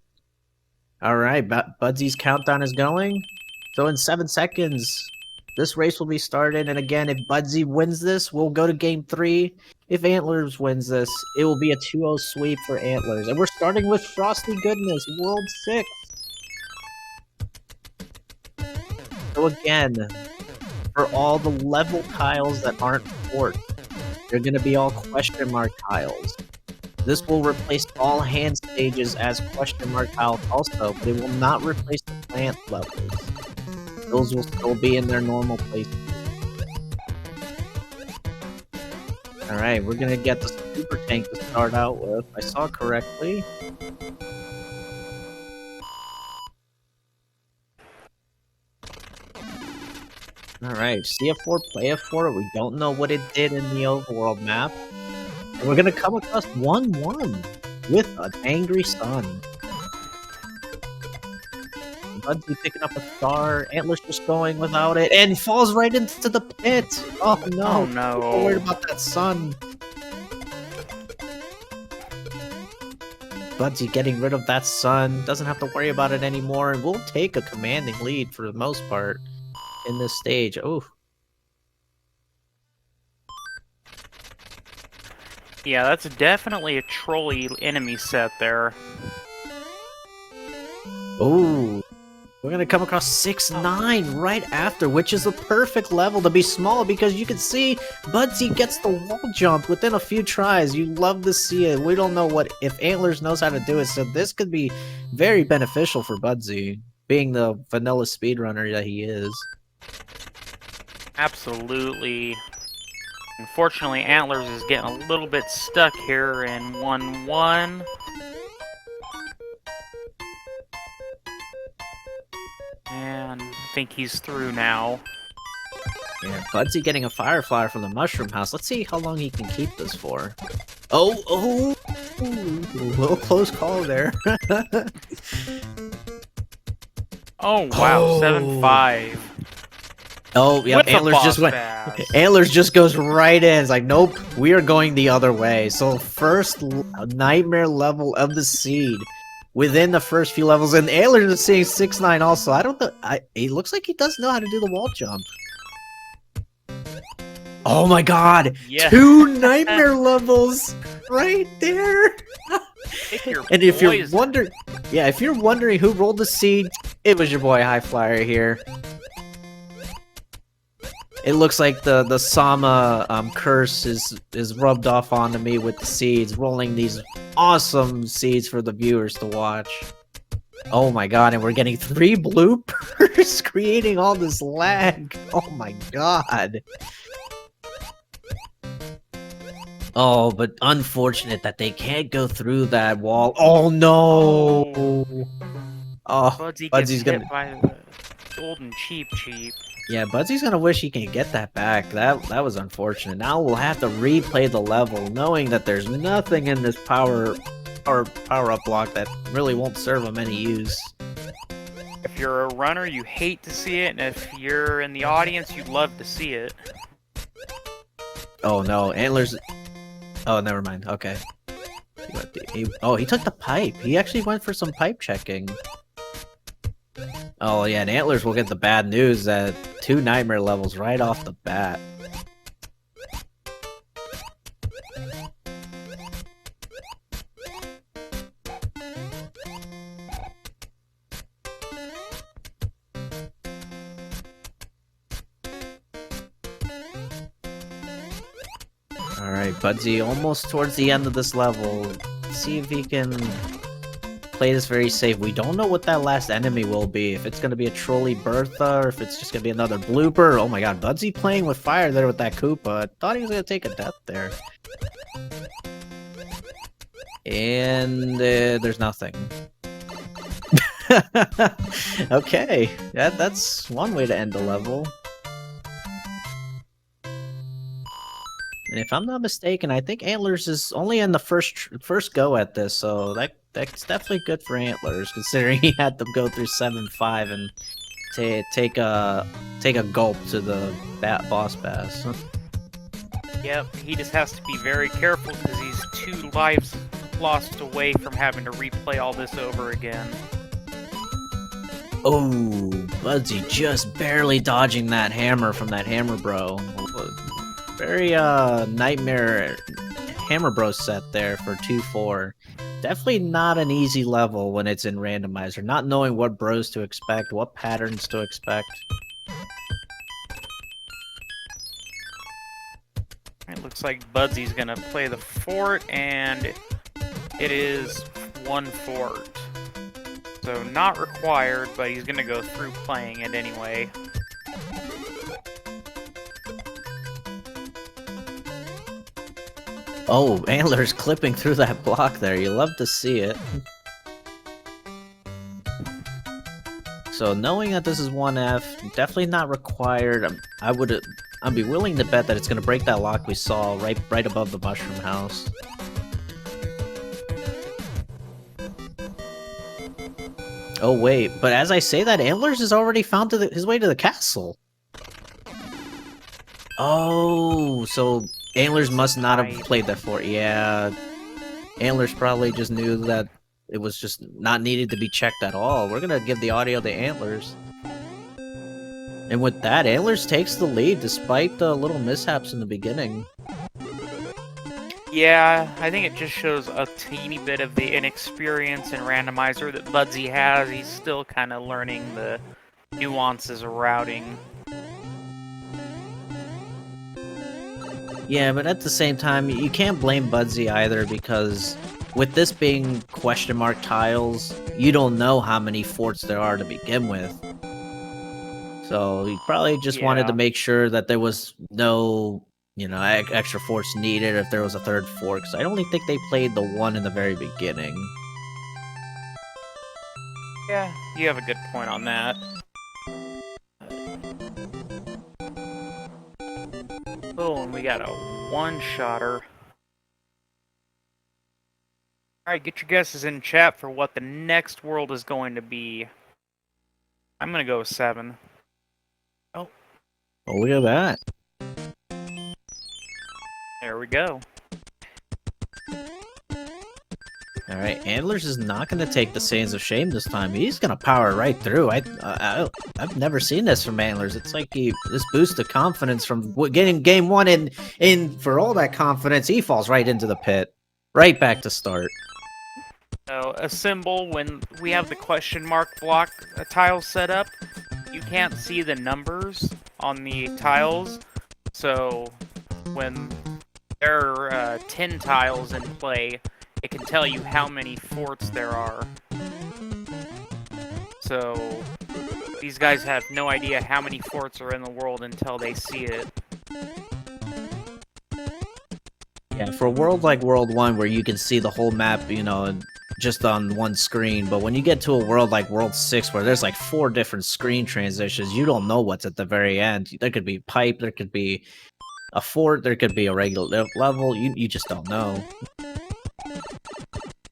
B: All right, Budsy's countdown is going. So in 7 seconds, this race will be started. And again, if Budsy wins this, we'll go to Game 3. If Antlers wins this, it will be a 2-0 sweep for Antlers. And we're starting with Frosty Goodness, World 6. So again, for all the level tiles that aren't forts, they're going to be all question mark tiles. This will replace all hand stages as question mark tiles also, but it will not replace the plant levels. Those will still be in their normal places. Alright, we're going to get the super tank to start out with. I saw correctly. Alright, CF4, play F4. We don't know what it did in the overworld map. And we're gonna come across 1-1 with an angry sun. Budsy picking up a star. Antler's just going without it and falls right into the pit. Oh no!
A: Oh no!
B: I'm worried about that sun. Budsy getting rid of that sun. Doesn't have to worry about it anymore, and we'll take a commanding lead for the most part in this stage. Oh.
A: Yeah, that's definitely a trolley enemy set there.
B: Oh, we're gonna come across 6-9 right after, which is a perfect level to be small because you can see Budsy gets the wall jump within a few tries. You love to see it. We don't know if Antlers knows how to do it, so this could be very beneficial for Budsy, being the vanilla speedrunner that he is.
A: Absolutely. Unfortunately, Antlers is getting a little bit stuck here in 1-1. And I think he's through now.
B: Yeah, Budsy getting a Firefly from the Mushroom House. Let's see how long he can keep this for. Oh, a little close call there.
A: Oh, wow, 7-5.
B: Oh, yeah, Antlers just goes right in. It's like, nope, we are going the other way. So first nightmare level of the seed within the first few levels, and Antlers is seeing 6-9 also. I don't know. It looks like he does know how to do the wall jump. Oh my god! Yeah. 2 nightmare levels right there. And if you're wondering who rolled the seed, it was your boy High Flyer here. It looks like the Sama curse is rubbed off onto me with the seeds, rolling these awesome seeds for the viewers to watch. Oh my god, and we're getting 3 bloopers, creating all this lag. Oh my god. Oh, but unfortunate that they can't go through that wall. Oh no! Oh, Budsy's gonna
A: hit by the golden cheap.
B: Yeah, Budsy's gonna wish he can get that back. That was unfortunate. Now we'll have to replay the level, knowing that there's nothing in this power-up block that really won't serve him any use.
A: If you're a runner, you hate to see it, and if you're in the audience, you'd love to see it.
B: Oh no, Antlers. Oh, never mind. Okay. He took the pipe. He actually went for some pipe checking. Oh yeah, and Antlers will get the bad news that 2 nightmare levels right off the bat. Alright, Budsy almost towards the end of this level. Let's see if he can play this very safe. We don't know what that last enemy will be. If it's going to be a Trolley Bertha, or if it's just going to be another blooper. Oh my god, Budsy playing with fire there with that Koopa. I thought he was going to take a death there. And there's nothing. Okay, that's one way to end the level. And if I'm not mistaken, I think Antlers is only in the first go at this, so that's definitely good for Antlers, considering he had to go through 7-5 and take a gulp to the boss pass.
A: Yep, he just has to be very careful because he's 2 lives lost away from having to replay all this over again.
B: Oh, Budsy just barely dodging that hammer from that Hammer Bro. Very nightmare Hammer Bro set there for 2-4. Definitely not an easy level when it's in Randomizer, not knowing what bros to expect, what patterns to expect.
A: It looks like Budsy's gonna play the fort, and it is 1 fort. So not required, but he's gonna go through playing it anyway.
B: Oh, Antler's clipping through that block there. You love to see it. So knowing that this is 1F, definitely not required. I'd be willing to bet that it's gonna break that lock we saw right above the mushroom house. Oh wait, but as I say that, Antlers has already found his way to the castle. Oh, so Antlers must not have played that fort. Yeah, Antlers probably just knew that it was just not needed to be checked at all. We're gonna give the audio to Antlers. And with that, Antlers takes the lead despite the little mishaps in the beginning.
A: Yeah, I think it just shows a teeny bit of the inexperience in Randomizer that Budsy has. He's still kind of learning the nuances of routing.
B: Yeah, but at the same time, you can't blame Budsy either, because with this being question mark tiles, you don't know how many forts there are to begin with. So he probably just wanted to make sure that there was no, extra forts needed if there was a third fort, because I don't think they played the one in the very beginning.
A: Yeah, you have a good point on that. Oh, and we got a one-shotter. Alright, get your guesses in chat for what the next world is going to be. I'm gonna go with 7. Oh.
B: Oh, look at that.
A: There we go.
B: Alright, Antlers is not going to take the Sands of Shame this time. He's going to power right through. I've never seen this from Antlers. It's like this boost of confidence from getting game 1, and for all that confidence, he falls right into the pit. Right back to start.
A: So, a symbol, when we have the question mark block tile set up, you can't see the numbers on the tiles. So, when there are 10 tiles in play, it can tell you how many forts there are. So, these guys have no idea how many forts are in the world until they see it.
B: Yeah, for a world like World 1 where you can see the whole map, just on one screen, but when you get to a world like World 6 where there's like 4 different screen transitions, you don't know what's at the very end. There could be pipe, there could be a fort, there could be a regular level, you just don't know.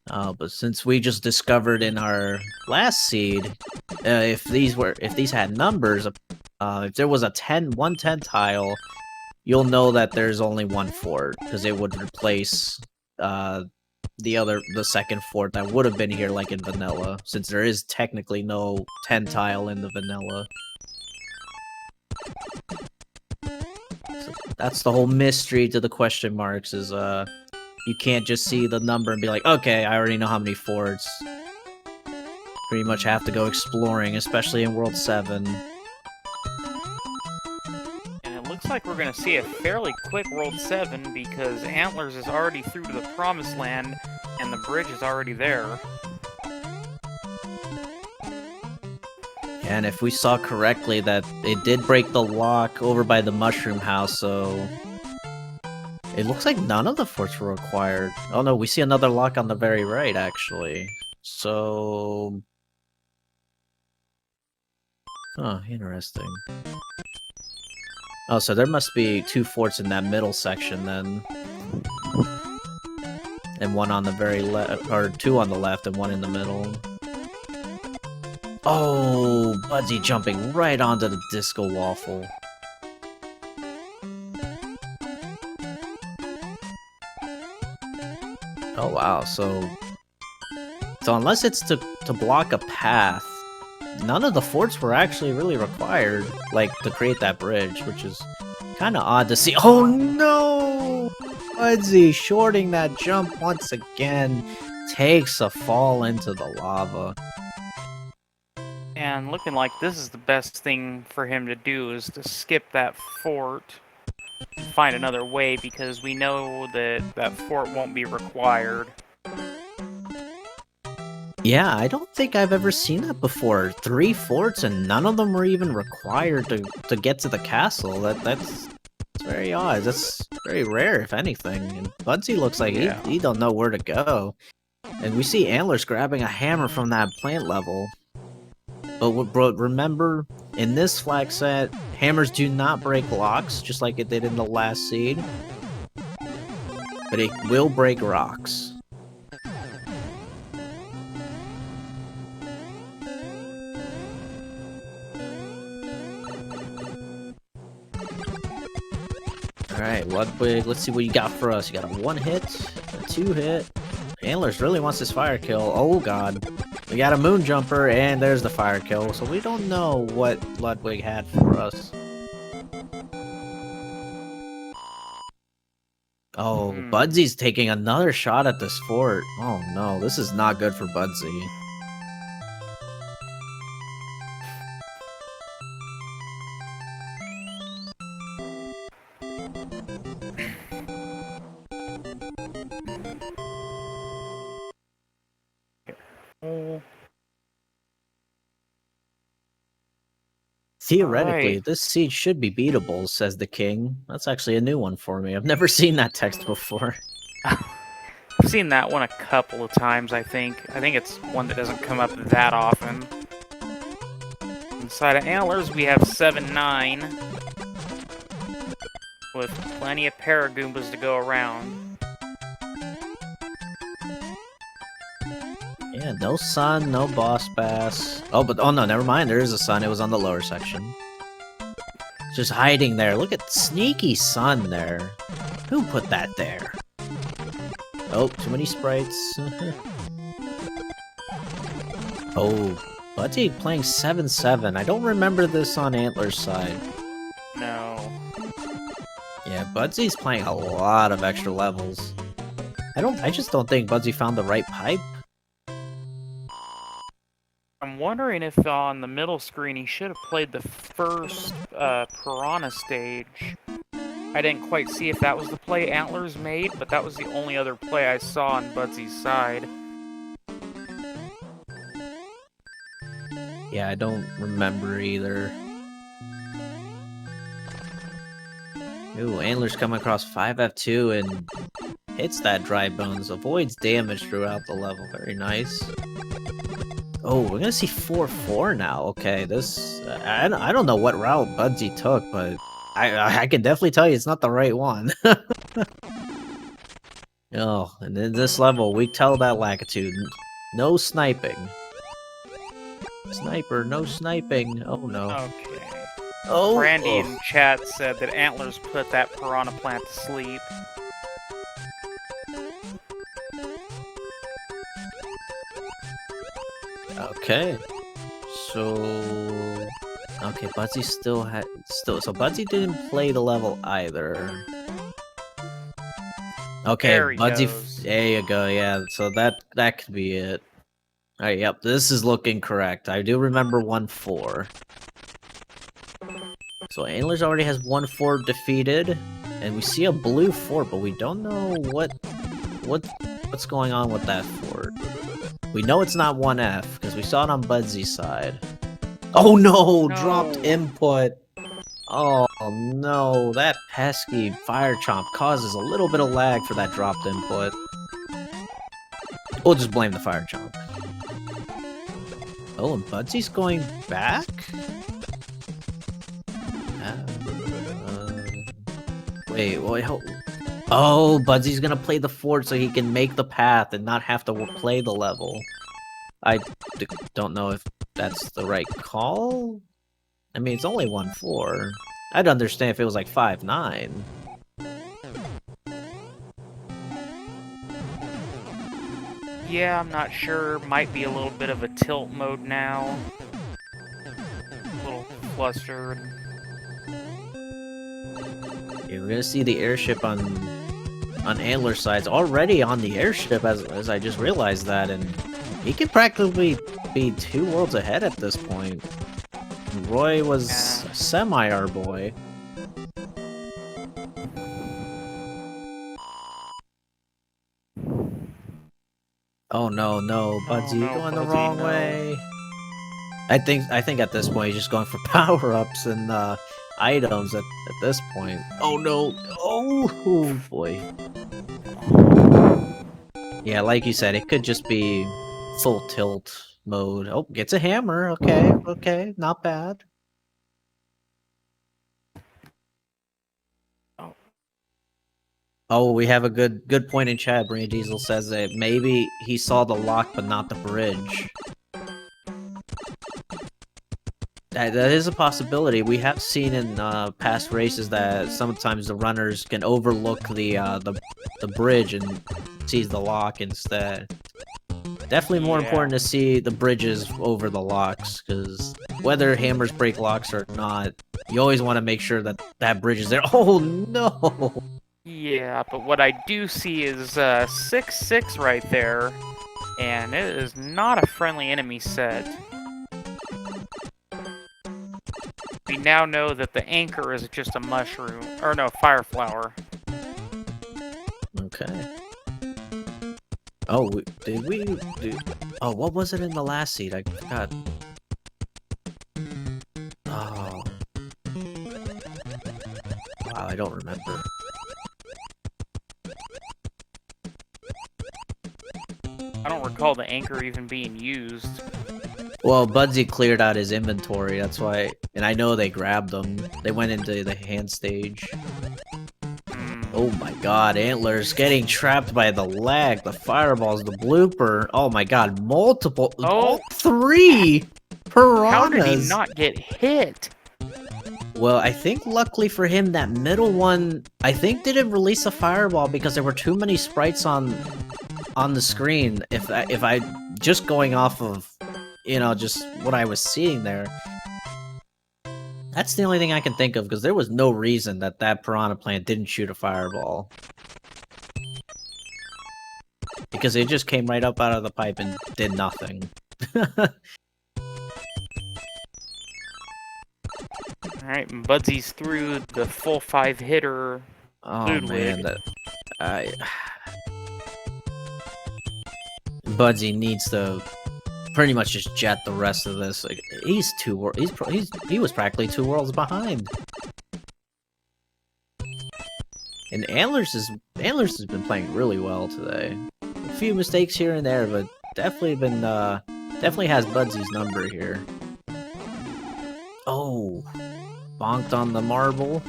B: But since we just discovered in our last seed, if these had numbers, if there was a 110 tile, you'll know that there's only one fort, because it would replace the second fort that would have been here like in vanilla, since there is technically no 10 tile in the vanilla. So that's the whole mystery to the question marks, is you can't just see the number and be like, okay, I already know how many forts. Pretty much have to go exploring, especially in World 7.
A: And it looks like we're going to see a fairly quick World 7 because Antlers is already through to the Promised Land and the bridge is already there.
B: And if we saw correctly, that it did break the lock over by the Mushroom House, so... It looks like none of the forts were required. Oh no, we see another lock on the very right, actually. So... Oh, interesting. Oh, so there must be 2 forts in that middle section, then. And one on the very left, or 2 on the left and 1 in the middle. Oh, Budzy jumping right onto the Disco Waffle. Oh wow, so unless it's to block a path, none of the forts were actually really required, like, to create that bridge, which is kind of odd to see. Oh no! Budzy shorting that jump once again, takes a fall into the lava.
A: And looking like this is the best thing for him to do, is to skip that fort, find another way, because we know that that fort won't be required.
B: Yeah, I don't think I've ever seen that before. 3 forts and none of them were even required to get to the castle. That's very odd. That's very rare, if anything. And Budzy looks like he don't know where to go. And we see Antlers grabbing a hammer from that plant level. But remember, in this flag set, hammers do not break locks, just like it did in the last seed. But it will break rocks. Alright, Ludwig, let's see what you got for us. You got a 1 hit, a 2 hit. Antlers really wants this fire kill. Oh god. We got a moon jumper, and there's the fire kill, so we don't know what Ludwig had for us. Oh, Budzy's taking another shot at this fort. Oh no, this is not good for Budzy. Theoretically, this siege should be beatable, says the king. That's actually a new one for me. I've never seen that text before.
A: I've seen that one a couple of times, I think. I think it's one that doesn't come up that often. Inside of Antlers, we have 7-9. With plenty of Paragoombas to go around.
B: Yeah, no sun, no boss bass. Oh, no, never mind. There is a sun. It was on the lower section. Just hiding there. Look at sneaky sun there. Who put that there? Oh, too many sprites. Oh, Budzy playing 7-7. I don't remember this on Antler's side.
A: No.
B: Yeah, Budzy's playing a lot of extra levels. I just don't think Budzy found the right pipe.
A: I'm wondering if on the middle screen he should have played the first Piranha stage. I didn't quite see if that was the play Antlers made, but that was the only other play I saw on Budzy's side.
B: Yeah, I don't remember either. Ooh, Antler's coming across 5F2 and hits that dry bones, avoids damage throughout the level. Very nice. Oh, we're gonna see 4-4 now. Okay, this... I don't know what route Budzy took, but I can definitely tell you it's not the right one. Oh, and in this level, we tell that Lackitude. No sniping. Sniper, no sniping. Oh no.
A: Okay.
B: Oh,
A: Brandy in chat said that Antlers put that Piranha plant to sleep.
B: Okay. So okay, Budzy still so Budzy didn't play the level either. Okay,
A: There he
B: Budzy
A: goes.
B: there you go, yeah, so that could be it. Alright, yep, this is looking correct. I do remember 1-4. So Antler's already has 1-4 defeated, and we see a blue fort, but we don't know what's going on with that fort. We know it's not 1F, because we saw it on Budzy's side. Oh no! Dropped input! Oh no, that pesky fire chomp causes a little bit of lag for that dropped input. We'll just blame the fire chomp. Oh, and Budzy's going back? Wait, oh, Budzy's gonna play the fort so he can make the path and not have to play the level. I don't know if that's the right call? I mean, it's only 1-4. I'd understand if it was like 5-9.
A: Yeah, I'm not sure. Might be a little bit of a tilt mode now. A little flustered.
B: Yeah, we're gonna see the airship on Antler's side's already on the airship as I just realized that, and he could practically be 2 worlds ahead at this point. Roy was semi our boy. Oh no, Budzy, you're going the wrong way. I think at this point he's just going for power-ups and items at this point. Oh no! Oh boy. Yeah, like you said, it could just be full tilt mode. Oh, gets a hammer. Okay, not bad. Oh, we have a good point in chat. Brain Diesel says that maybe he saw the lock but not the bridge. That is a possibility. We have seen in past races that sometimes the runners can overlook the bridge and sees the lock instead. Definitely more important to see the bridges over the locks, because whether hammers break locks or not, you always want to make sure that that bridge is there. Oh no!
A: Yeah, but what I do see is 6-6 right there, and it is not a friendly enemy set. We now know that the anchor is just a mushroom, or no, fire flower.
B: Okay. Oh, did we do... Oh, what was it in the last seed? I forgot. Oh. Wow, I don't remember.
A: I don't recall the anchor even being used.
B: Well, Budzy cleared out his inventory, that's why... And I know they grabbed them. They went into the hand stage. Oh my god, Antler's getting trapped by the lag, the fireballs, the blooper. Oh my god, multiple... Oh, 3 piranhas!
A: How did he not get hit?
B: Well, I think luckily for him, that middle one, I think didn't release a fireball because there were too many sprites on the screen. If I just going off of, you know, just what I was seeing there. That's the only thing I can think of, because there was no reason that piranha plant didn't shoot a fireball. Because it just came right up out of the pipe and did nothing.
A: Alright, Budzy's through the full 5-hitter.
B: Oh man, Budzy needs to pretty much just jet the rest of this. Like, he was practically 2 worlds behind. And Antler's has been playing really well today. A few mistakes here and there, but definitely has Budzy's number here. Oh, bonked on the marble.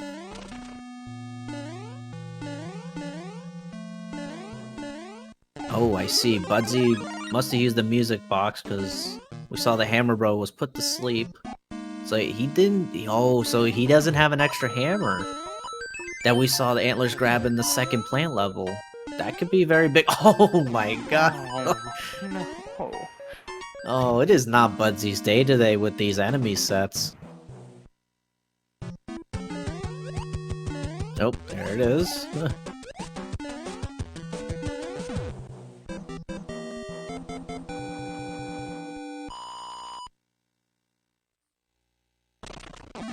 B: Oh, I see. Budzy must have used the music box, because we saw the hammer bro was put to sleep. So he didn't... Oh, so he doesn't have an extra hammer that we saw the Antlers grab in the second plant level. That could be very big. Oh my god.
A: Oh, no.
B: Oh, it is not Budsy's day today with these enemy sets. Oh, there it is.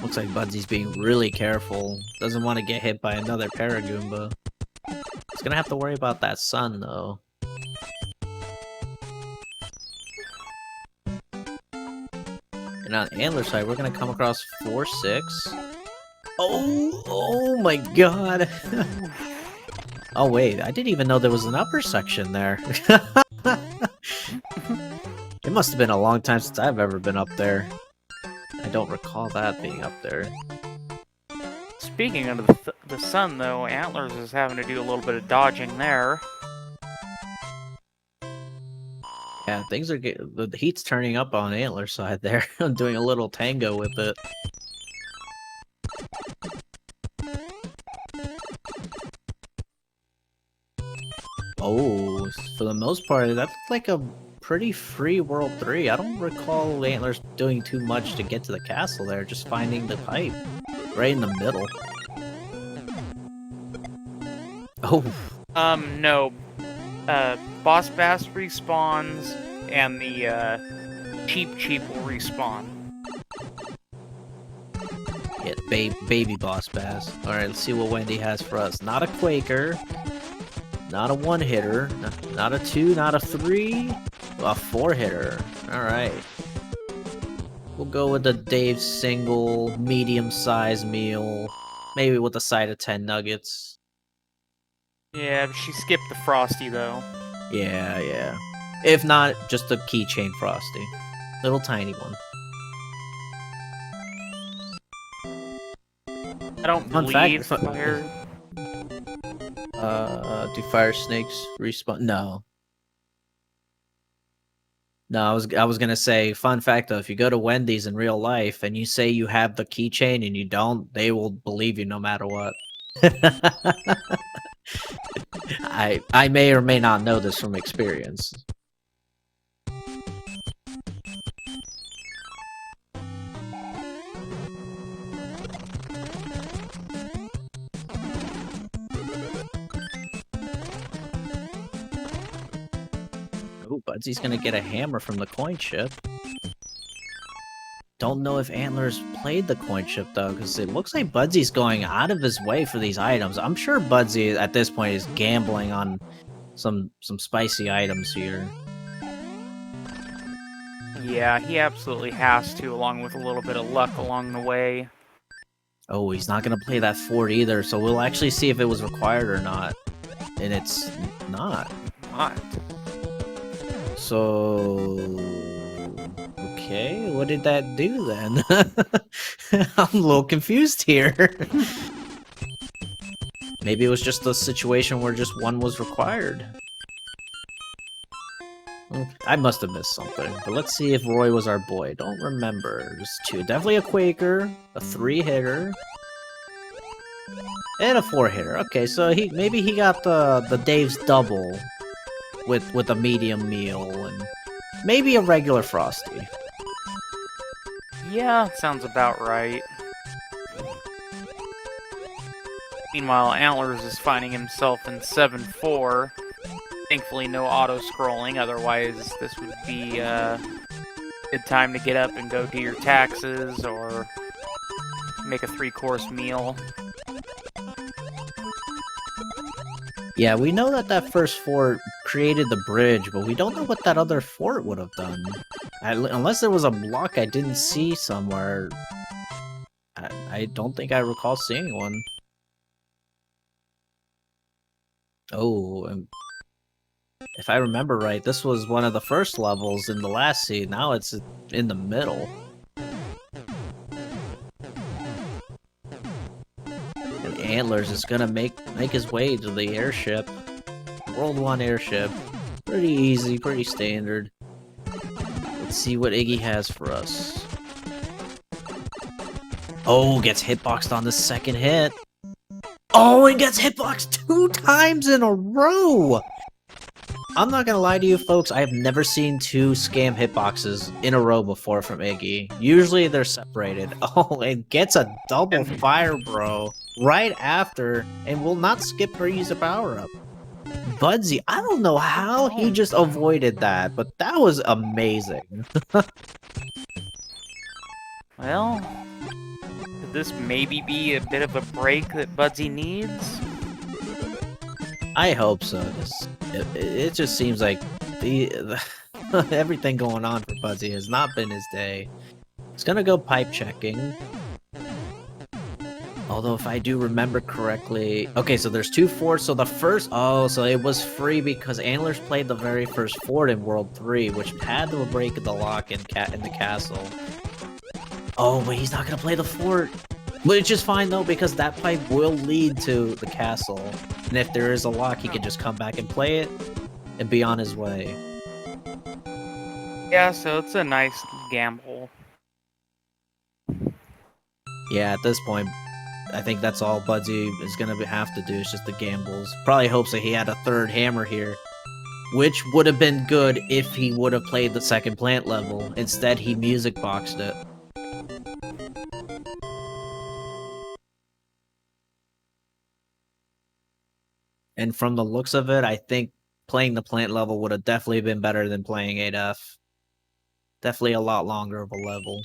B: Looks like Budsy's being really careful. Doesn't want to get hit by another Paragoomba. He's gonna have to worry about that sun, though. And on Antler's side, we're gonna come across 4-6. Oh my god! Oh wait, I didn't even know there was an upper section there. It must have been a long time since I've ever been up there. I don't recall that being up there.
A: Speaking of the sun, though, Antlers is having to do a little bit of dodging there.
B: Yeah, things are the heat's turning up on Antler's side there. I'm doing a little tango with it. Oh, for the most part, that's like a pretty free World 3. I don't recall Antlers doing too much to get to the castle there, just finding the pipe right in the middle. Oh.
A: No. Boss Bass respawns, and the, Cheep will respawn.
B: Yeah, baby Boss Bass. Alright, let's see what Wendy has for us. Not a Quaker. Not a one-hitter. Not a 2, not a 3. A 4-hitter. Alright. We'll go with the Dave single, medium-sized meal. Maybe with a side of 10 nuggets.
A: Yeah, she skipped the Frosty, though.
B: Yeah. If not, just a keychain Frosty. Little tiny one.
A: I don't believe fire...
B: Do fire snakes respawn? No. No, I was gonna say, fun fact though, if you go to Wendy's in real life and you say you have the keychain and you don't, they will believe you no matter what. I may or may not know this from experience. Oh, Budsy's gonna get a hammer from the coin chip. Don't know if Antlers played the coin chip though, because it looks like Budsy's going out of his way for these items. I'm sure Budsy at this point is gambling on some spicy items here.
A: Yeah, he absolutely has to, along with a little bit of luck along the way.
B: Oh, he's not gonna play that fort either, so we'll actually see if it was required or not. And it's not.
A: Not.
B: So... okay, what did that do then? I'm a little confused here. Maybe it was just a situation where just one was required. I must have missed something, but let's see if Roy was our boy. Don't remember. There's 2. Definitely a Quaker, a 3-hitter, and a 4-hitter. Okay, so maybe he got the Dave's double with a medium meal and maybe a regular Frosty.
A: Yeah, sounds about right. Meanwhile, Antlers is finding himself in 7-4. Thankfully, no auto-scrolling, otherwise this would be a good time to get up and go do your taxes, or make a 3-course meal.
B: Yeah, we know that first fort created the bridge, but we don't know what that other fort would have done. Unless there was a block I didn't see somewhere. I don't think I recall seeing one. Oh, and if I remember right, this was one of the first levels in the last seed. Now it's in the middle. And Antlers is gonna make his way to the airship. World 1 airship. Pretty easy, pretty standard. Let's see what Iggy has for us. Oh, gets hitboxed on the second hit. Oh, and gets hitboxed 2 times in a row! I'm not gonna lie to you folks, I have never seen two scam hitboxes in a row before from Iggy. Usually they're separated. Oh, it gets a double
A: And-
B: fire, bro, right after, and will not skip or use a power-up. Budsy, I don't know how he just avoided that, but that was amazing.
A: Well, could this maybe be a bit of a break that Budsy needs?
B: I hope so. It just seems like everything going on for Budsy has not been his day. He's gonna go pipe checking. Although, if I do remember correctly... Okay, so there's 2 forts, so the first... Oh, so it was free because Antlers played the very first fort in World 3, which had to break the lock in the castle. Oh, but he's not gonna play the fort! Which is fine, though, because that pipe will lead to the castle. And if there is a lock, he can just come back and play it, and be on his way.
A: Yeah, so it's a nice gamble.
B: Yeah, at this point, I think that's all Budsy is going to have to do, is just the gambles. Probably hopes that he had a third hammer here, which would have been good if he would have played the second plant level. Instead, he music boxed it. And from the looks of it, I think playing the plant level would have definitely been better than playing 8F. Definitely a lot longer of a level.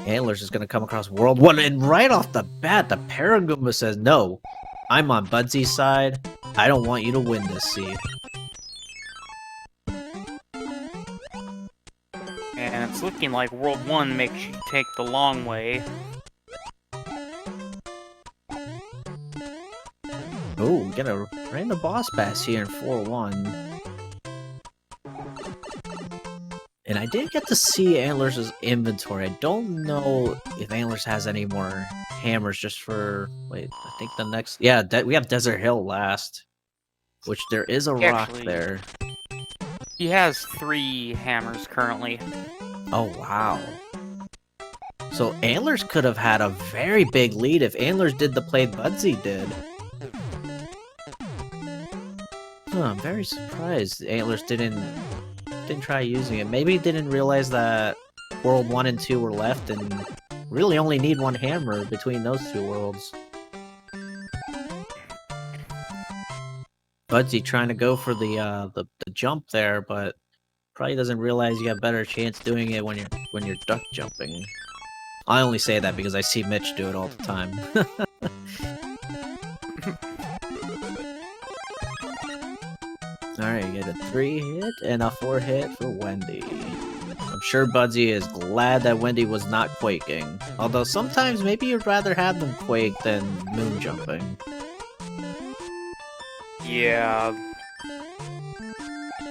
B: Antler's is going to come across World 1, and right off the bat, the Paraguma says, no, I'm on Budsy's side. I don't want you to win this seed.
A: And it's looking like World 1 makes you take the long way.
B: Oh, get a random boss pass here in 4-1. And I did get to see Antlers' inventory. I don't know if Antlers has any more hammers just for... Wait, I think the next... Yeah, we have Desert Hill last. Which there is a rock there.
A: He has 3 hammers currently.
B: Oh, wow. So Antlers could have had a very big lead if Antlers did the play Budsy did. Huh, I'm very surprised Antlers didn't try using it. Maybe he didn't realize that World 1 and 2 were left and really only need 1 hammer between those 2 worlds. Budsy trying to go for the jump there, but probably doesn't realize you got a better chance doing it when you're duck jumping. I only say that because I see Mitch do it all the time. Alright, you get a 3 hit and a 4 hit for Wendy. I'm sure Budsy is glad that Wendy was not quaking. Although sometimes maybe you'd rather have them quake than moon jumping.
A: Yeah.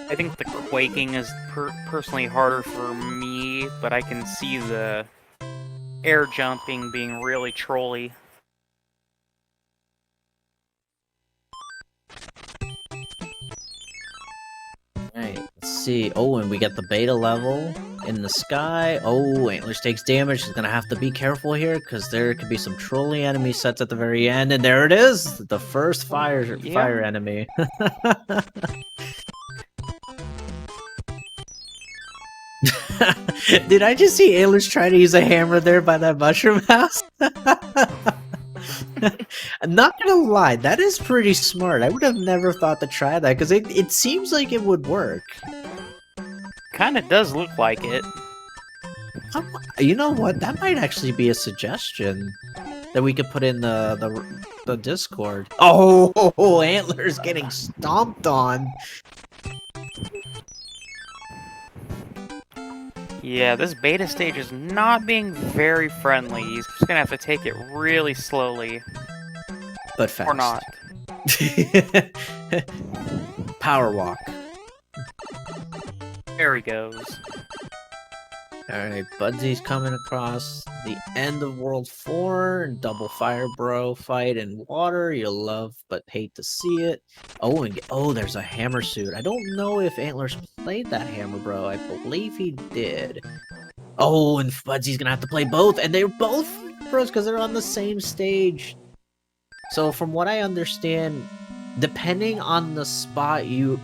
A: I think the quaking is personally harder for me, but I can see the air jumping being really trolly.
B: Alright, let's see. Oh, and we get the beta level in the sky. Oh, Antlers takes damage. He's gonna have to be careful here, because there could be some trolling enemy sets at the very end. And there it is! The first fire enemy. Did I just see Antlers try to use a hammer there by that mushroom house? I'm not gonna lie, that is pretty smart. I would have never thought to try that, because it seems like it would work.
A: Kinda does look like it.
B: You know what? That might actually be a suggestion that we could put in the Discord. Oh, Antler's getting stomped on.
A: Yeah, this beta stage is not being very friendly. He's just gonna have to take it really slowly.
B: But fast.
A: Or not.
B: Power walk.
A: There he goes.
B: Alright, Budsy's coming across the end of World 4. Double fire bro fight in water. You love but hate to see it. Oh, and there's a hammer suit. I don't know if Antlers played that hammer bro. I believe he did. Oh, and Budsy's gonna have to play both. And they're both bros because they're on the same stage. So from what I understand, depending on the spot you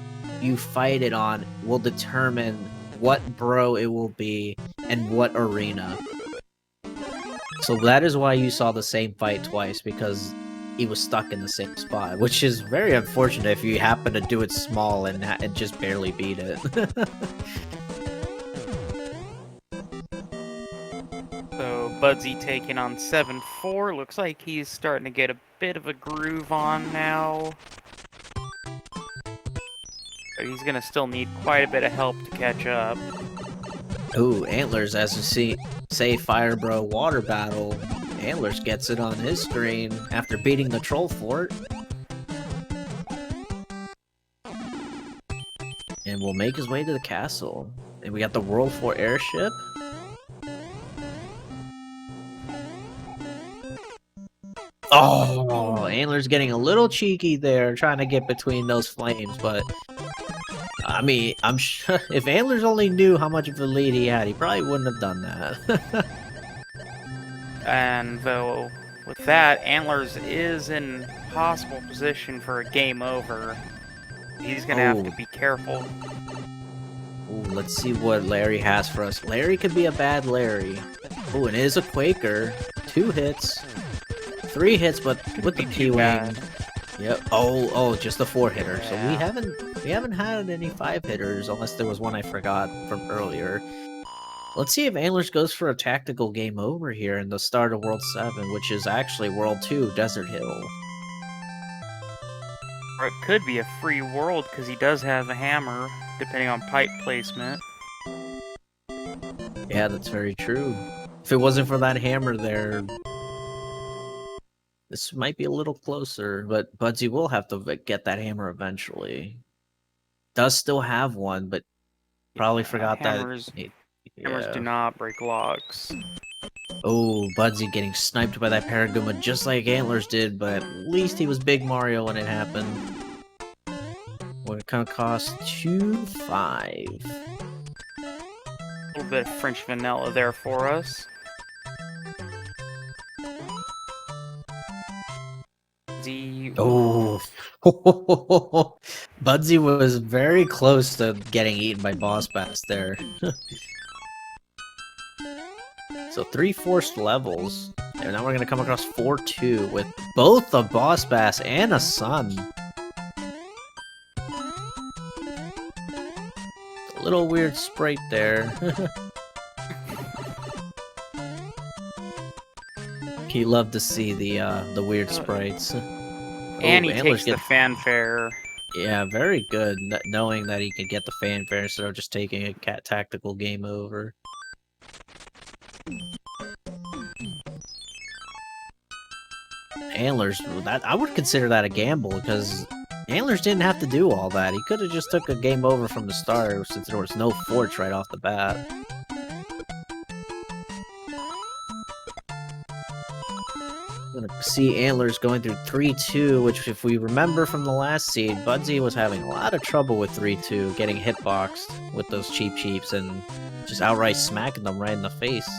B: fight it on will determine what bro it will be and what arena. So that is why you saw the same fight twice, because he was stuck in the same spot, which is very unfortunate if you happen to do it small and just barely beat it.
A: So Budsy taking on 7-4. Looks like he's starting to get a bit of a groove on now. But he's gonna still need quite a bit of help to catch up.
B: Ooh, Antlers, as you say Fire Bro Water Battle. Antlers gets it on his screen after beating the Troll Fort. And will make his way to the castle. And we got the World 4 airship. Oh, Antler's getting a little cheeky there, trying to get between those flames, but I mean, I'm sure if Antlers only knew how much of a lead he had, he probably wouldn't have done that.
A: And though with that, Antlers is in possible position for a game over. He's gonna have to be careful.
B: Ooh, let's see what Larry has for us. Larry could be a bad Larry. Oh, it is a Quaker. 2 hits. 3 hits, but with the P-Wing. Yep. Oh, just a 4-hitter. Yeah. So we haven't had any 5-hitters, unless there was one I forgot from earlier. Let's see if Antlers goes for a tactical game over here in the start of World 7, which is actually World 2, Desert Hill.
A: Or it could be a free world, because he does have a hammer, depending on pipe placement.
B: Yeah, that's very true. If it wasn't for that hammer there, this might be a little closer, but Budsy will have to get that hammer eventually. Does still have one, but probably forgot
A: hammers,
B: that.
A: Hammers do not break locks.
B: Oh, Budsy getting sniped by that Paraguma just like Antlers did, but at least he was Big Mario when it happened. What it kind of cost? 2-5.
A: A little bit of French vanilla there for us.
B: Oh, Budsy was very close to getting eaten by Boss Bass there. So 3 forced levels, and now we're gonna come across 4-2 with both a Boss Bass and a Sun. A little weird sprite there. He loved to see the weird sprites.
A: And he takes the fanfare.
B: Yeah, very good, knowing that he could get the fanfare instead of just taking a tactical game over. Antlers, I would consider that a gamble, because Antlers didn't have to do all that. He could have just took a game over from the start, since there was no forts right off the bat. Gonna see Antlers going through 3-2, which, if we remember from the last seed, Budsy was having a lot of trouble with 3-2, getting hitboxed with those cheeps and just outright smacking them right in the face.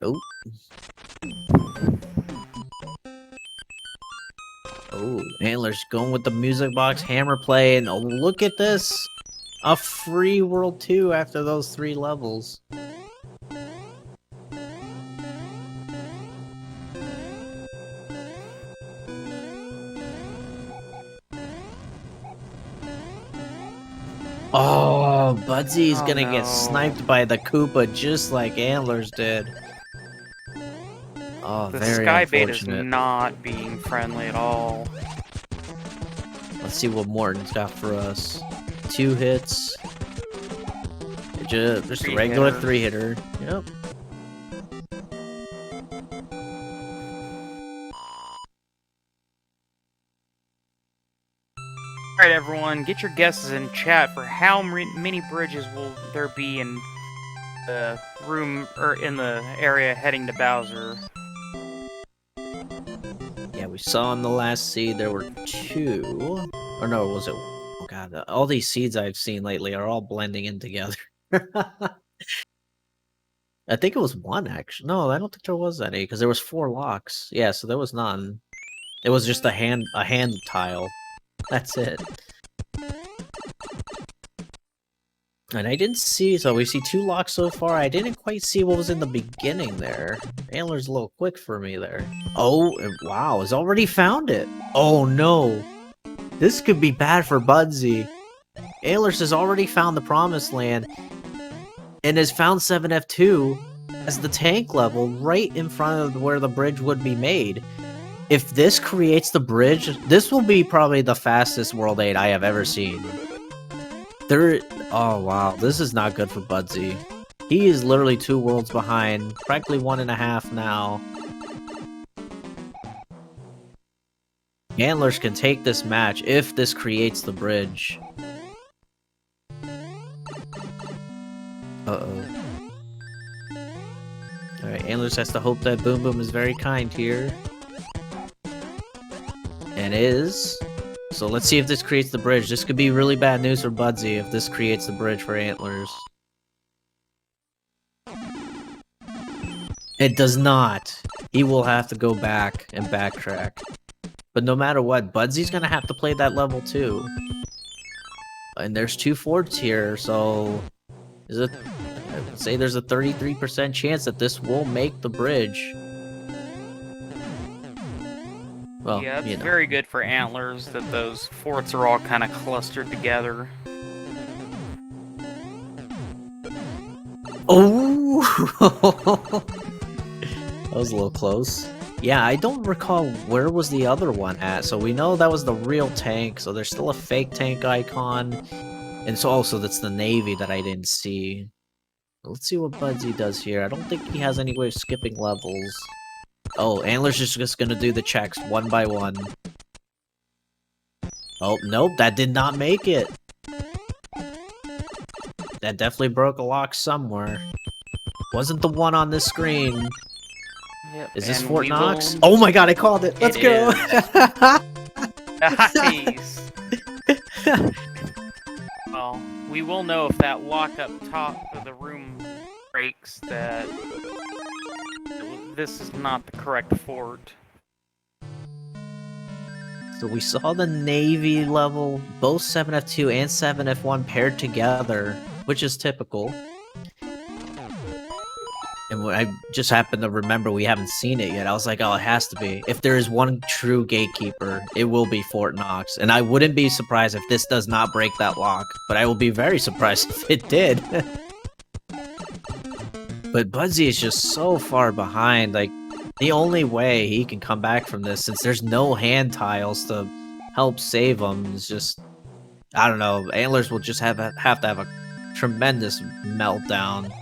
B: Oh. Oh, Antlers going with the music box hammer play, and oh, look at this! A free World 2 after those 3 levels. Oh, Budsy's gonna get sniped by the Koopa just like Antlers did. Oh,
A: the
B: very
A: Sky Bait is
B: unfortunate.
A: not being friendly at all.
B: Let's see what Morton's got for us. 2 hits. Just a regular 3-hitter. Yep.
A: Alright everyone, get your guesses in chat for how many bridges will there be in the room, or in the area heading to Bowser.
B: Yeah, we saw in the last seed there were 2. Or no, was it? Oh god, all these seeds I've seen lately are all blending in together. I think it was one, actually. No, I don't think there was any, because there was 4 locks. Yeah, so there was none. It was just a hand tile. That's it. And I didn't see, so we see 2 locks so far. I didn't quite see what was in the beginning there. Antler's a little quick for me there. Oh, wow, he's already found it. Oh no. This could be bad for Budsy. Antler's has already found the promised land and has found 7F2 as the tank level right in front of where the bridge would be made. If this creates the bridge, this will be probably the fastest World 8 I have ever seen. Oh wow, this is not good for Budsy. He is literally 2 worlds behind, practically 1.5 now. Antlers can take this match if this creates the bridge. Uh-oh. Alright, Antlers has to hope that Boom Boom is very kind here. And is. So let's see if this creates the bridge. This could be really bad news for Budsy if this creates the bridge for Antlers. It does not. He will have to go back and backtrack. But no matter what, Budsy's gonna have to play that level too. And there's 2 forts here, so I would say there's a 33% chance that this will make the bridge. Well,
A: yeah, it's very good for Antlers that those forts are all kind of clustered together.
B: Oh! That was a little close. Yeah, I don't recall where was the other one at. So we know that was the real tank, so there's still a fake tank icon. And so also that's the Navy that I didn't see. Let's see what Budsy does here. I don't think he has any way of skipping levels. Oh, Antler's just gonna do the checks one by one. Oh, nope, that did not make it. That definitely broke a lock somewhere. Wasn't the one on this screen.
A: Yep,
B: is this Fort Knox? Oh my god, I called it! Let's go!
A: Nice! Well, we will know if that lock up top of the room breaks that this is not the correct fort.
B: So we saw the Navy level, both 7F2 and 7F1 paired together, which is typical. And I just happened to remember we haven't seen it yet. I was like, oh, it has to be. If there is one true gatekeeper, it will be Fort Knox. And I wouldn't be surprised if this does not break that lock. But I will be very surprised if it did. But Budsy is just so far behind. Like, the only way he can come back from this, since there's no hand tiles to help save him, is just... I don't know. Antlers will just have to have a tremendous meltdown.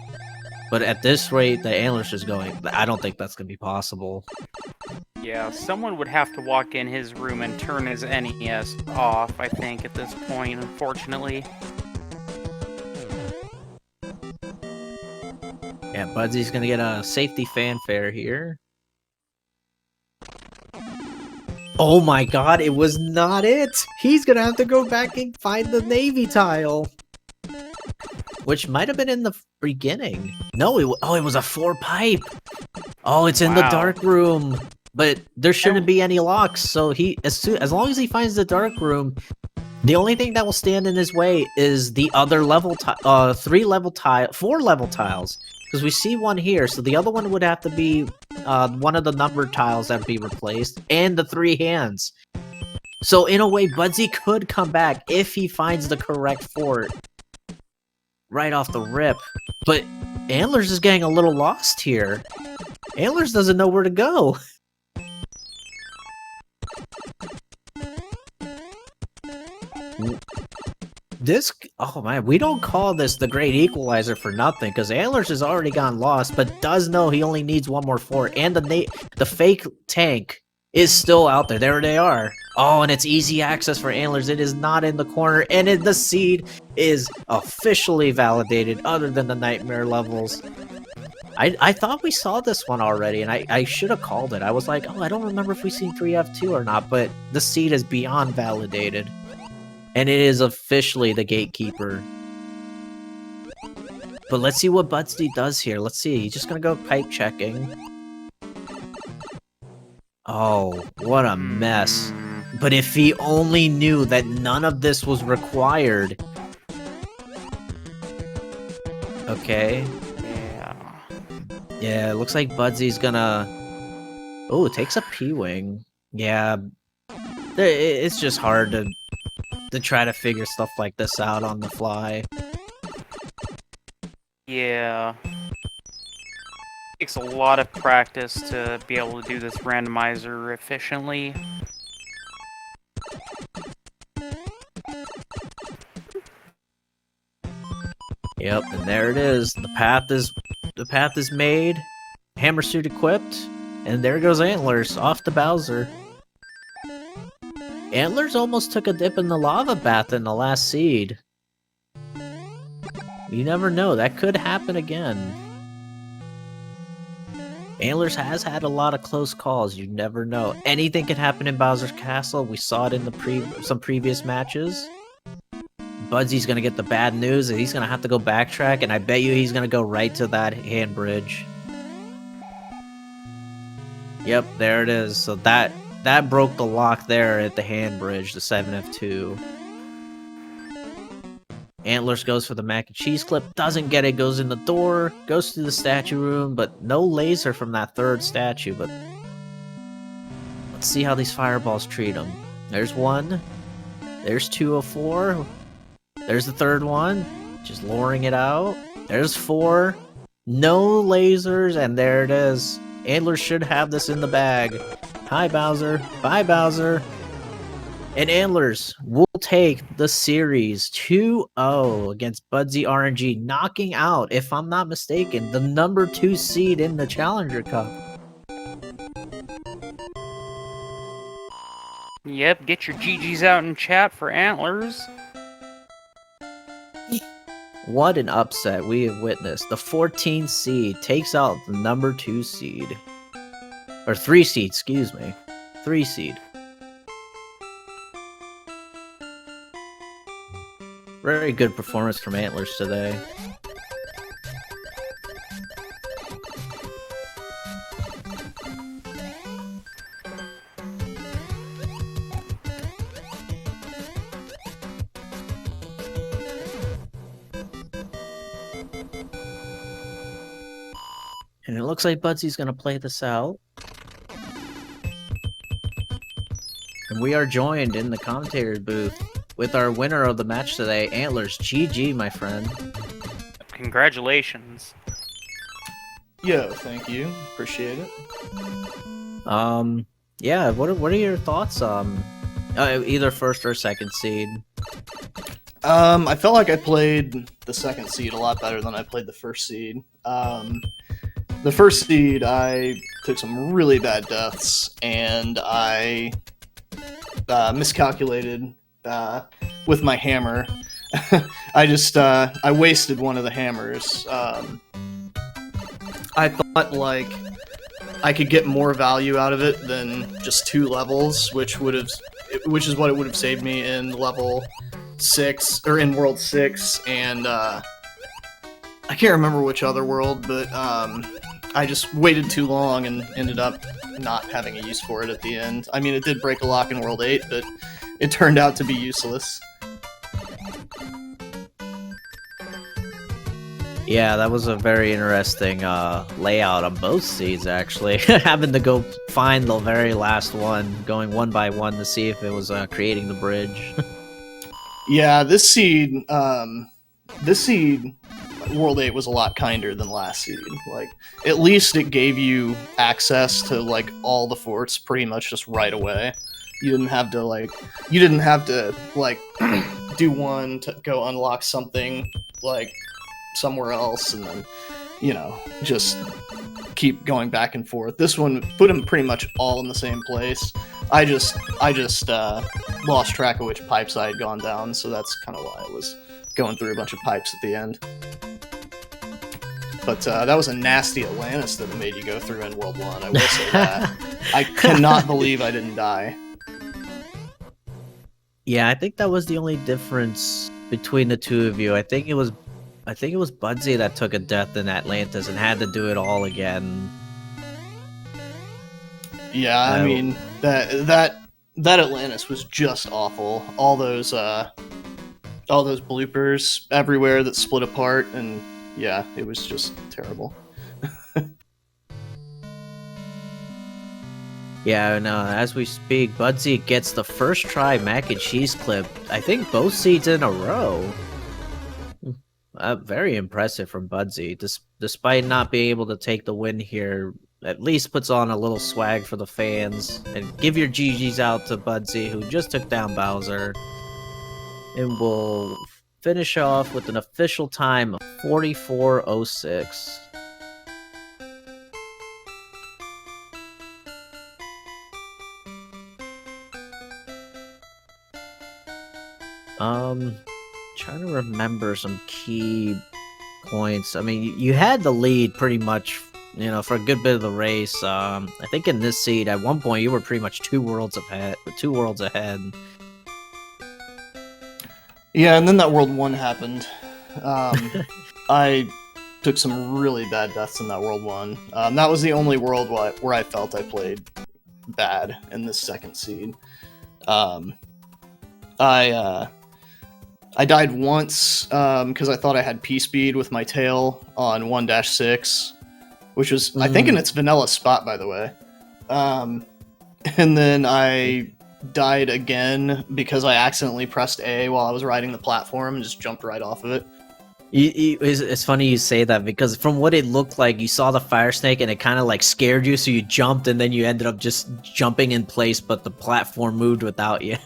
B: But at this rate, the Antler's is going, I don't think that's going to be possible.
A: Yeah, someone would have to walk in his room and turn his NES off, I think, at this point, unfortunately.
B: Yeah, Budsy's going to get a safety fanfare here. Oh my god, it was not it! He's going to have to go back and find the Navy tile! Which might have been in the beginning. No, it was a 4-pipe. Oh, it's in the dark room. But there shouldn't be any locks. So as long as he finds the dark room, the only thing that will stand in his way is the other level 4-level tiles. Because we see one here, so the other one would have to be one of the numbered tiles that would be replaced, and the 3 hands. So in a way, Budsy could come back if he finds the correct fort. Right off the rip. But Antlers is getting a little lost here. Antlers doesn't know where to go. Oh man, we don't call this the Great Equalizer for nothing, because Antlers has already gone lost, but does know he only needs one more fort, and the fake tank is still out there. There they are. Oh, and it's easy access for Antlers. It is not in the corner, and the seed is officially validated, other than the nightmare levels. I thought we saw this one already, and I should have called it. I was like, oh, I don't remember if we've seen 3F2 or not, but the seed is beyond validated. And it is officially the gatekeeper. But let's see what Budsy does here. Let's see. He's just gonna go pipe checking. Oh, what a mess. But if he only knew that none of this was required. Okay. Yeah, it looks like Budsy's gonna... Oh, it takes a P-Wing. Yeah. It's just hard to try to figure stuff like this out on the fly.
A: Yeah. Takes a lot of practice to be able to do this randomizer efficiently.
B: Yep, and there it is. The path is made. Hammer suit equipped, and there goes Antler's off to Bowser. Antler's almost took a dip in the lava bath in the last seed. You never know, that could happen again. Antler's has had a lot of close calls, you never know. Anything can happen in Bowser's Castle, we saw it in the some previous matches. Budsy's gonna get the bad news, and he's gonna have to go backtrack, and I bet you he's gonna go right to that hand bridge. Yep, there it is. So that broke the lock there at the hand bridge, the 7F2. Antler's goes for the mac and cheese clip, doesn't get it, goes in the door, goes to the statue room, but no laser from that third statue, but let's see how these fireballs treat him. There's one, there's 204, there's the third one, just luring it out, there's 4, no lasers, and there it is. Antler should have this in the bag. Hi Bowser, bye Bowser. And Antlers will take the series 2-0 against budzyRNG, knocking out, if I'm not mistaken, the number 2 seed in the Challenger Cup.
A: Yep, get your GGs out in chat for Antlers.
B: What an upset we have witnessed. The 14th seed takes out the number 2 seed. Or 3 seed, excuse me. 3 seed. Very good performance from Antlers today. And it looks like Budsy's gonna play this out. And we are joined in the commentator booth with our winner of the match today, Antlers. GG, my friend.
A: Congratulations.
C: Yo, thank you. Appreciate it.
B: Yeah, what are your thoughts on either first or second seed?
C: I felt like I played the second seed a lot better than I played the first seed. The first seed, I took some really bad deaths, and I miscalculated with my hammer. I wasted one of the hammers. I thought, like, I could get more value out of it than just 2 levels, which is what it would have saved me in level 6, or in World 6, and I can't remember which other world, but I just waited too long and ended up not having a use for it at the end. I mean, it did break a lock in World 8, but it turned out to be useless.
B: Yeah, that was a very interesting layout on both seeds, actually. Having to go find the very last one, going one by one to see if it was creating the bridge.
C: Yeah, this seed, World 8 was a lot kinder than last seed. Like, at least it gave you access to, like, all the forts pretty much just right away. You didn't have to, like, do one to go unlock something, like, somewhere else, and then, you know, just keep going back and forth. This one put them pretty much all in the same place. I just lost track of which pipes I had gone down, so that's kind of why I was going through a bunch of pipes at the end. But that was a nasty Atlantis that made you go through in World 1, I will say that. I cannot believe I didn't die.
B: Yeah, I think that was the only difference between the two of you. I think it was I think it was Budsy that took a death in Atlantis and had to do it all again.
C: Yeah, I mean that Atlantis was just awful. All those bloopers everywhere that split apart, and yeah, it was just terrible.
B: Yeah, no, as we speak, Budsy gets the first try mac and cheese clip, I think both seeds in a row. Very impressive from Budsy. Despite not being able to take the win here, at least puts on a little swag for the fans. And give your GGs out to Budsy, who just took down Bowser. And we'll finish off with an official time of 44:06. Trying to remember some key points. I mean, you had the lead pretty much, you know, for a good bit of the race. I think in this seed, at one point, you were pretty much 2 worlds ahead.
C: Yeah, and then that World 1 happened. I took some really bad deaths in that World 1. That was the only world where I felt I played bad in this second seed. I died once because I thought I had P-Speed with my tail on 1-6, which was, I think, in its vanilla spot, by the way. And then I died again because I accidentally pressed A while I was riding the platform and just jumped right off of it.
B: It's funny you say that, because from what it looked like, you saw the fire snake and it kind of like scared you, so you jumped and then you ended up just jumping in place, but the platform moved without you.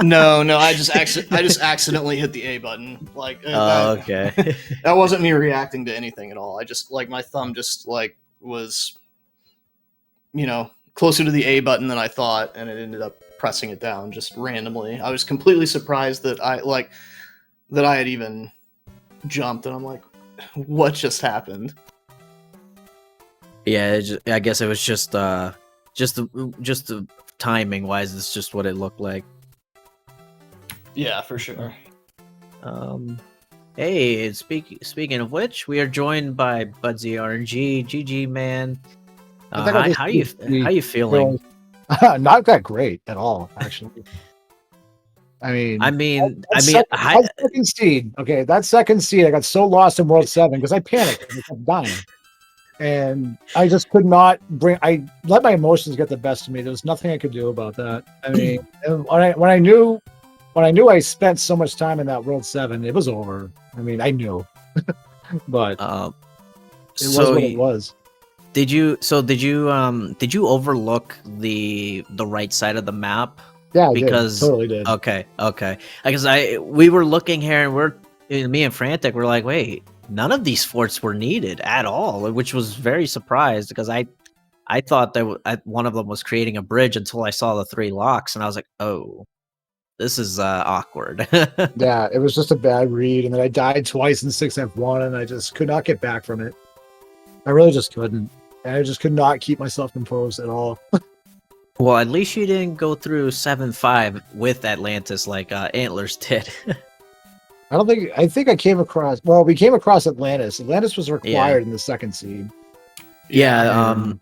C: No, I just accidentally hit the A button. Like,
B: okay.
C: That wasn't me reacting to anything at all. I just, like, my thumb just like was, you know, closer to the A button than I thought, and it ended up pressing it down just randomly. I was completely surprised that I had even jumped, and I'm like, what just happened?
B: Yeah, I guess it was just the timing wise, it's just what it looked like.
C: Yeah, for sure.
B: Hey, speaking of which, we are joined by budzyRNG. GG, man. How you feeling?
D: Not that great at all, actually. Second seed. Okay, that second seed, I got so lost in World 7 because I panicked and I kept dying. And I just could not I let my emotions get the best of me. There was nothing I could do about that. I mean, when I knew I spent so much time in that World 7, it was over. I mean, I knew. But it was what it was.
B: Did you overlook the right side of the map?
D: Yeah,
B: because
D: totally did.
B: Okay. Because we were looking here, and me and Frantic were like, wait, none of these forts were needed at all, which was very surprised, because I thought that one of them was creating a bridge until I saw the 3 locks, and I was like, oh, this is awkward.
D: Yeah, it was just a bad read, and then I died twice in 6F1, and I just could not get back from it. I really just couldn't. I just could not keep myself composed at all.
B: Well, at least you didn't go through 7-5 with Atlantis like Antlers did.
D: I think I came across... Well, we came across Atlantis. Atlantis was required in the second seed.
B: Yeah,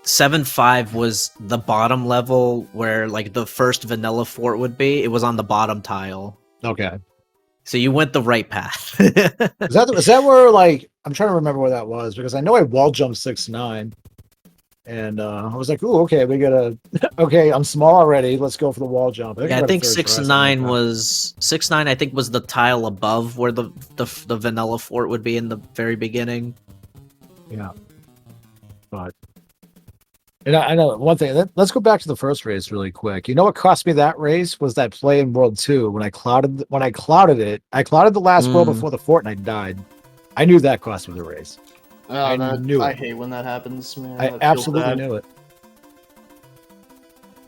B: 7-5 was the bottom level where, like, the first vanilla fort would be. It was on the bottom tile.
D: Okay.
B: So you went the right path.
D: Is that where, like... I'm trying to remember where that was, because I know I wall jumped 6-9. And I was like, "Ooh, okay, we gotta. Okay, I'm small already. Let's go for the wall jump."
B: I think 6-9 was 6-9. I think was the tile above where the vanilla fort would be in the very beginning.
D: Yeah, but and I know one thing. Let's go back to the first race really quick. You know what cost me that race was that play in World 2 when I clouded it. I clouded the last world before the fort, and I died. I knew that cost me the race. I knew it.
C: I hate when that happens, man.
D: I absolutely knew it.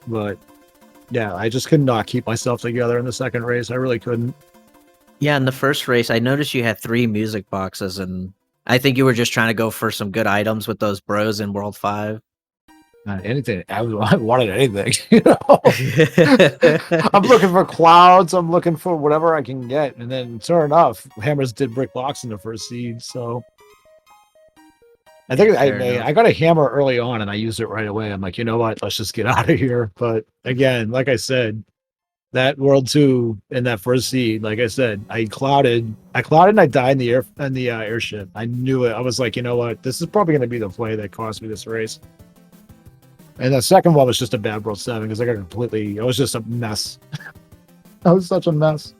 D: But yeah, I just could not keep myself together in the second race. I really couldn't.
B: Yeah, in the first race, I noticed you had 3 music boxes, and I think you were just trying to go for some good items with those bros in World 5.
D: Anything. I wanted anything. You know, I'm looking for clouds. I'm looking for whatever I can get, and then sure enough, Hammers did brick blocks in the first seed. So I think I got a hammer early on, and I used it right away. I'm like, you know what? Let's just get out of here. But again, like I said, that World 2 in that first seed, like I said, I clouded, and I died in the airship. I knew it. I was like, you know what? This is probably going to be the play that cost me this race. And the second one was just a bad World 7 because I got completely. It was just a mess. I was such a mess.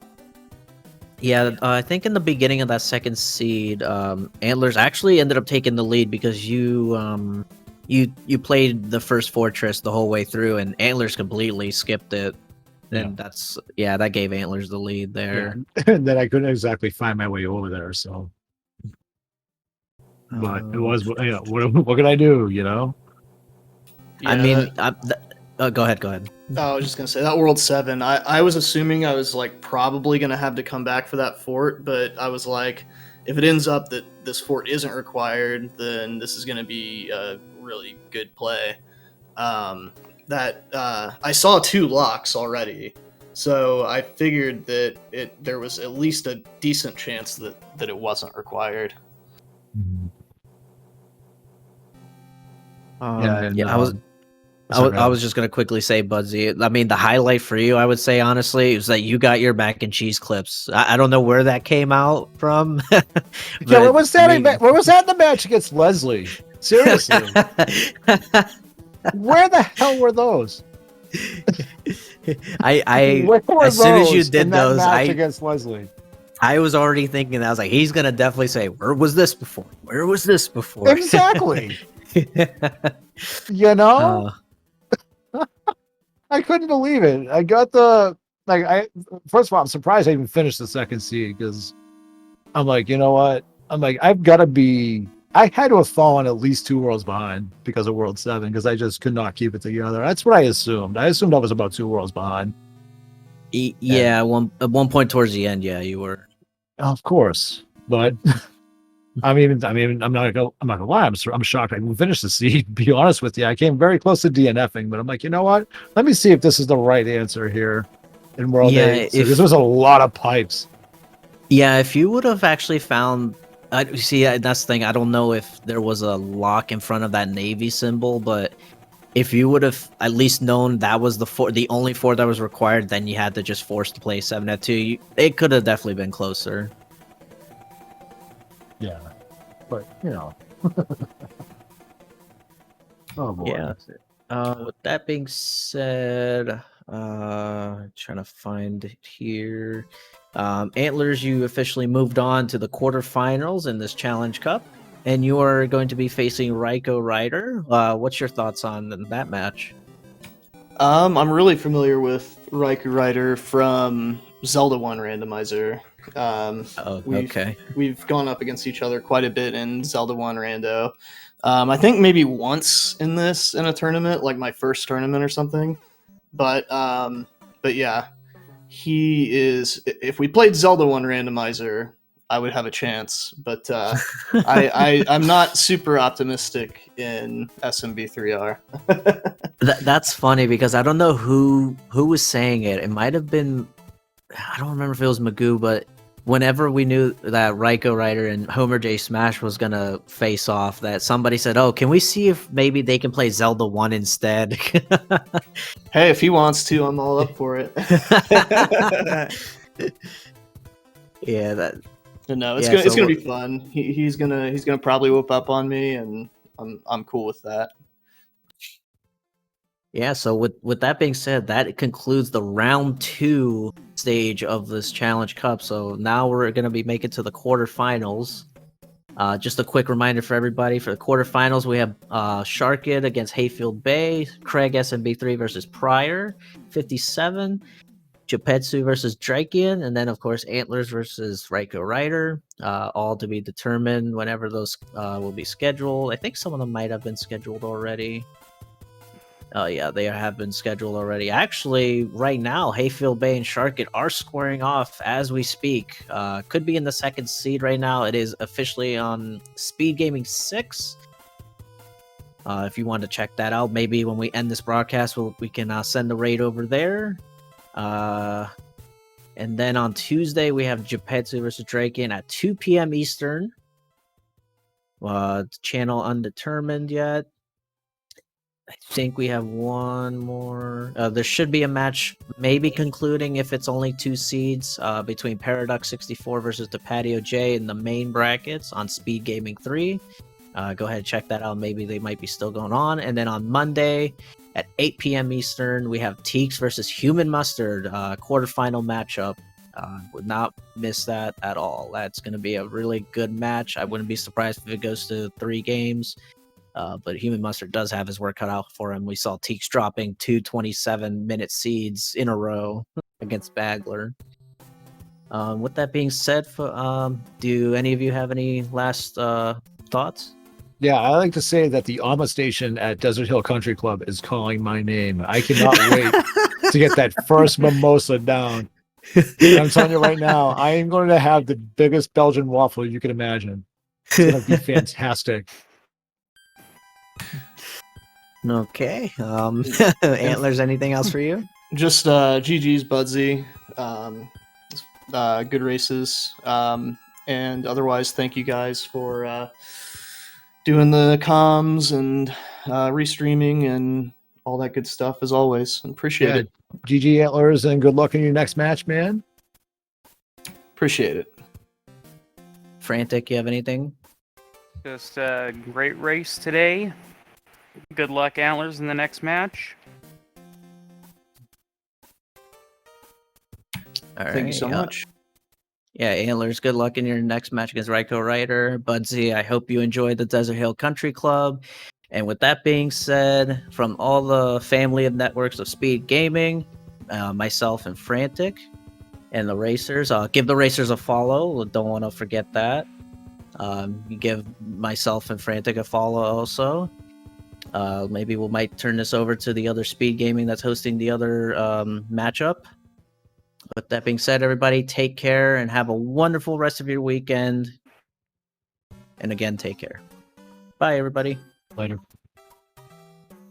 B: Yeah, I think in the beginning of that second seed, Antlers actually ended up taking the lead because you played the first fortress the whole way through, and Antlers completely skipped it. And that gave Antlers the lead there.
D: Yeah. And then I couldn't exactly find my way over there, so. But it was, you know, what can I do? You know.
C: Yeah,
B: I mean, go ahead.
C: I was just gonna say that World 7. I was assuming I was like probably gonna have to come back for that fort, but I was like, if it ends up that this fort isn't required, then this is gonna be a really good play. I saw 2 locks already, so I figured that there was at least a decent chance that it wasn't required.
B: I was just gonna quickly say, Budsy. I mean, the highlight for you, I would say honestly, is that you got your mac and cheese clips. I don't know where that came out from.
D: Yeah, where was that? Where was that in the match against Leslie? Seriously, where the hell were those?
B: As soon as you did those,
D: against Leslie,
B: I was already thinking. I was like, he's gonna definitely say, "Where was this before? Where was this before?"
D: Exactly. You know. I couldn't believe it. I got first of all, I'm surprised I even finished the second seed because I'm like, you know what? I'm like, I had to have fallen at least 2 worlds behind because of World 7 because I just could not keep it together. That's what I assumed. I assumed I was about 2 worlds behind.
B: Yeah, at one point towards the end, yeah, you were.
D: Of course, but I'm not gonna lie. I'm shocked I even finished the seed. Be honest with you, I came very close to DNFing, but I'm like, you know what? Let me see if this is the right answer here in World 8. So this was a lot of pipes.
B: Yeah, if you would have actually found, see, that's the thing. I don't know if there was a lock in front of that Navy symbol, but if you would have at least known that was the only fort that was required, then you had to just force to play 7 at 2. It could have definitely been closer.
D: Yeah, but you know. Oh boy.
B: Yeah. With that being said, trying to find it here. Antlers, you officially moved on to the quarterfinals in this Challenge Cup, and you are going to be facing Ryko Rider. What's your thoughts on that match?
C: I'm really familiar with Ryko Rider from Zelda 1 Randomizer. We've gone up against each other quite a bit in Zelda 1 Rando. I think maybe once in a tournament, like my first tournament or something. But yeah, he is. If we played Zelda 1 Randomizer, I would have a chance. But I'm not super optimistic in SMB3R.
B: That's funny because I don't know who was saying it. It might have been. I don't remember if it was Magoo, but whenever we knew that Ryko Rider and Homer J Smash was gonna face off, that somebody said, "Oh, can we see if maybe they can play Zelda 1 instead?"
C: Hey, if he wants to, I'm all up for it.
B: Yeah,
C: it's gonna be fun. He's gonna probably whoop up on me, and I'm cool with that.
B: Yeah, so with that being said, that concludes the round 2 stage of this Challenge Cup. So now we're going to be making to the quarterfinals. Just a quick reminder for everybody, for the quarterfinals, we have Sharkid against Hayfield Bay, Craig SMB3 versus Pryor, 57, Japetsu versus Drakian, and then, of course, Antlers versus Ryko Rider, all to be determined whenever those will be scheduled. I think some of them might have been scheduled already. Oh yeah, they have been scheduled already. Actually, right now, Hayfield Bay and Sharkit are squaring off as we speak. Could be in the second seed right now. It is officially on SpeedGaming 6. If you want to check that out, maybe when we end this broadcast, we can send the raid over there. And then on Tuesday, we have Japetsu versus Draken at 2 p.m. Eastern. Channel undetermined yet. I think we have one more. There should be a match, maybe concluding if it's only 2 seeds, between Paradox44 versus the Patio J in the main brackets on SpeedGaming 3. Go ahead and check that out. Maybe they might be still going on. And then on Monday at 8 p.m. Eastern, we have Teeks versus Human Mustard, quarterfinal matchup. Would not miss that at all. That's going to be a really good match. I wouldn't be surprised if it goes to 3 games. But Human Mustard does have his work cut out for him. We saw Teeks dropping 2 27-minute seeds in a row against Bagler. With that being said, do any of you have any last thoughts?
D: Yeah, I like to say that the Alma station at Desert Hill Country Club is calling my name. I cannot wait to get that first mimosa down. And I'm telling you right now, I am going to have the biggest Belgian waffle you can imagine. It's going to be fantastic.
B: Okay. Antlers, anything else for you?
C: Just GG's Budsy. Good races. And otherwise, thank you guys for doing the comms and restreaming and all that good stuff as always. Appreciate it.
D: GG Antlers, and good luck in your next match, man.
C: Appreciate it.
B: Frantic, you have anything?
A: Just a great race today. Good luck, Antlers, in the next match.
B: All
C: Thank you so much.
B: Yeah, Antlers, good luck in your next match against Ryko Ryder. Budsy, I hope you enjoyed the Desert Hill Country Club. And with that being said, from all the family of networks of Speed Gaming, myself and Frantic, and the Racers, give the Racers a follow. Don't want to forget that. You give myself and Frantic a follow also. Maybe we might turn this over to the other Speed Gaming that's hosting the other matchup. With that being said, everybody, take care and have a wonderful rest of your weekend. And again, take care. Bye, everybody.
D: Later.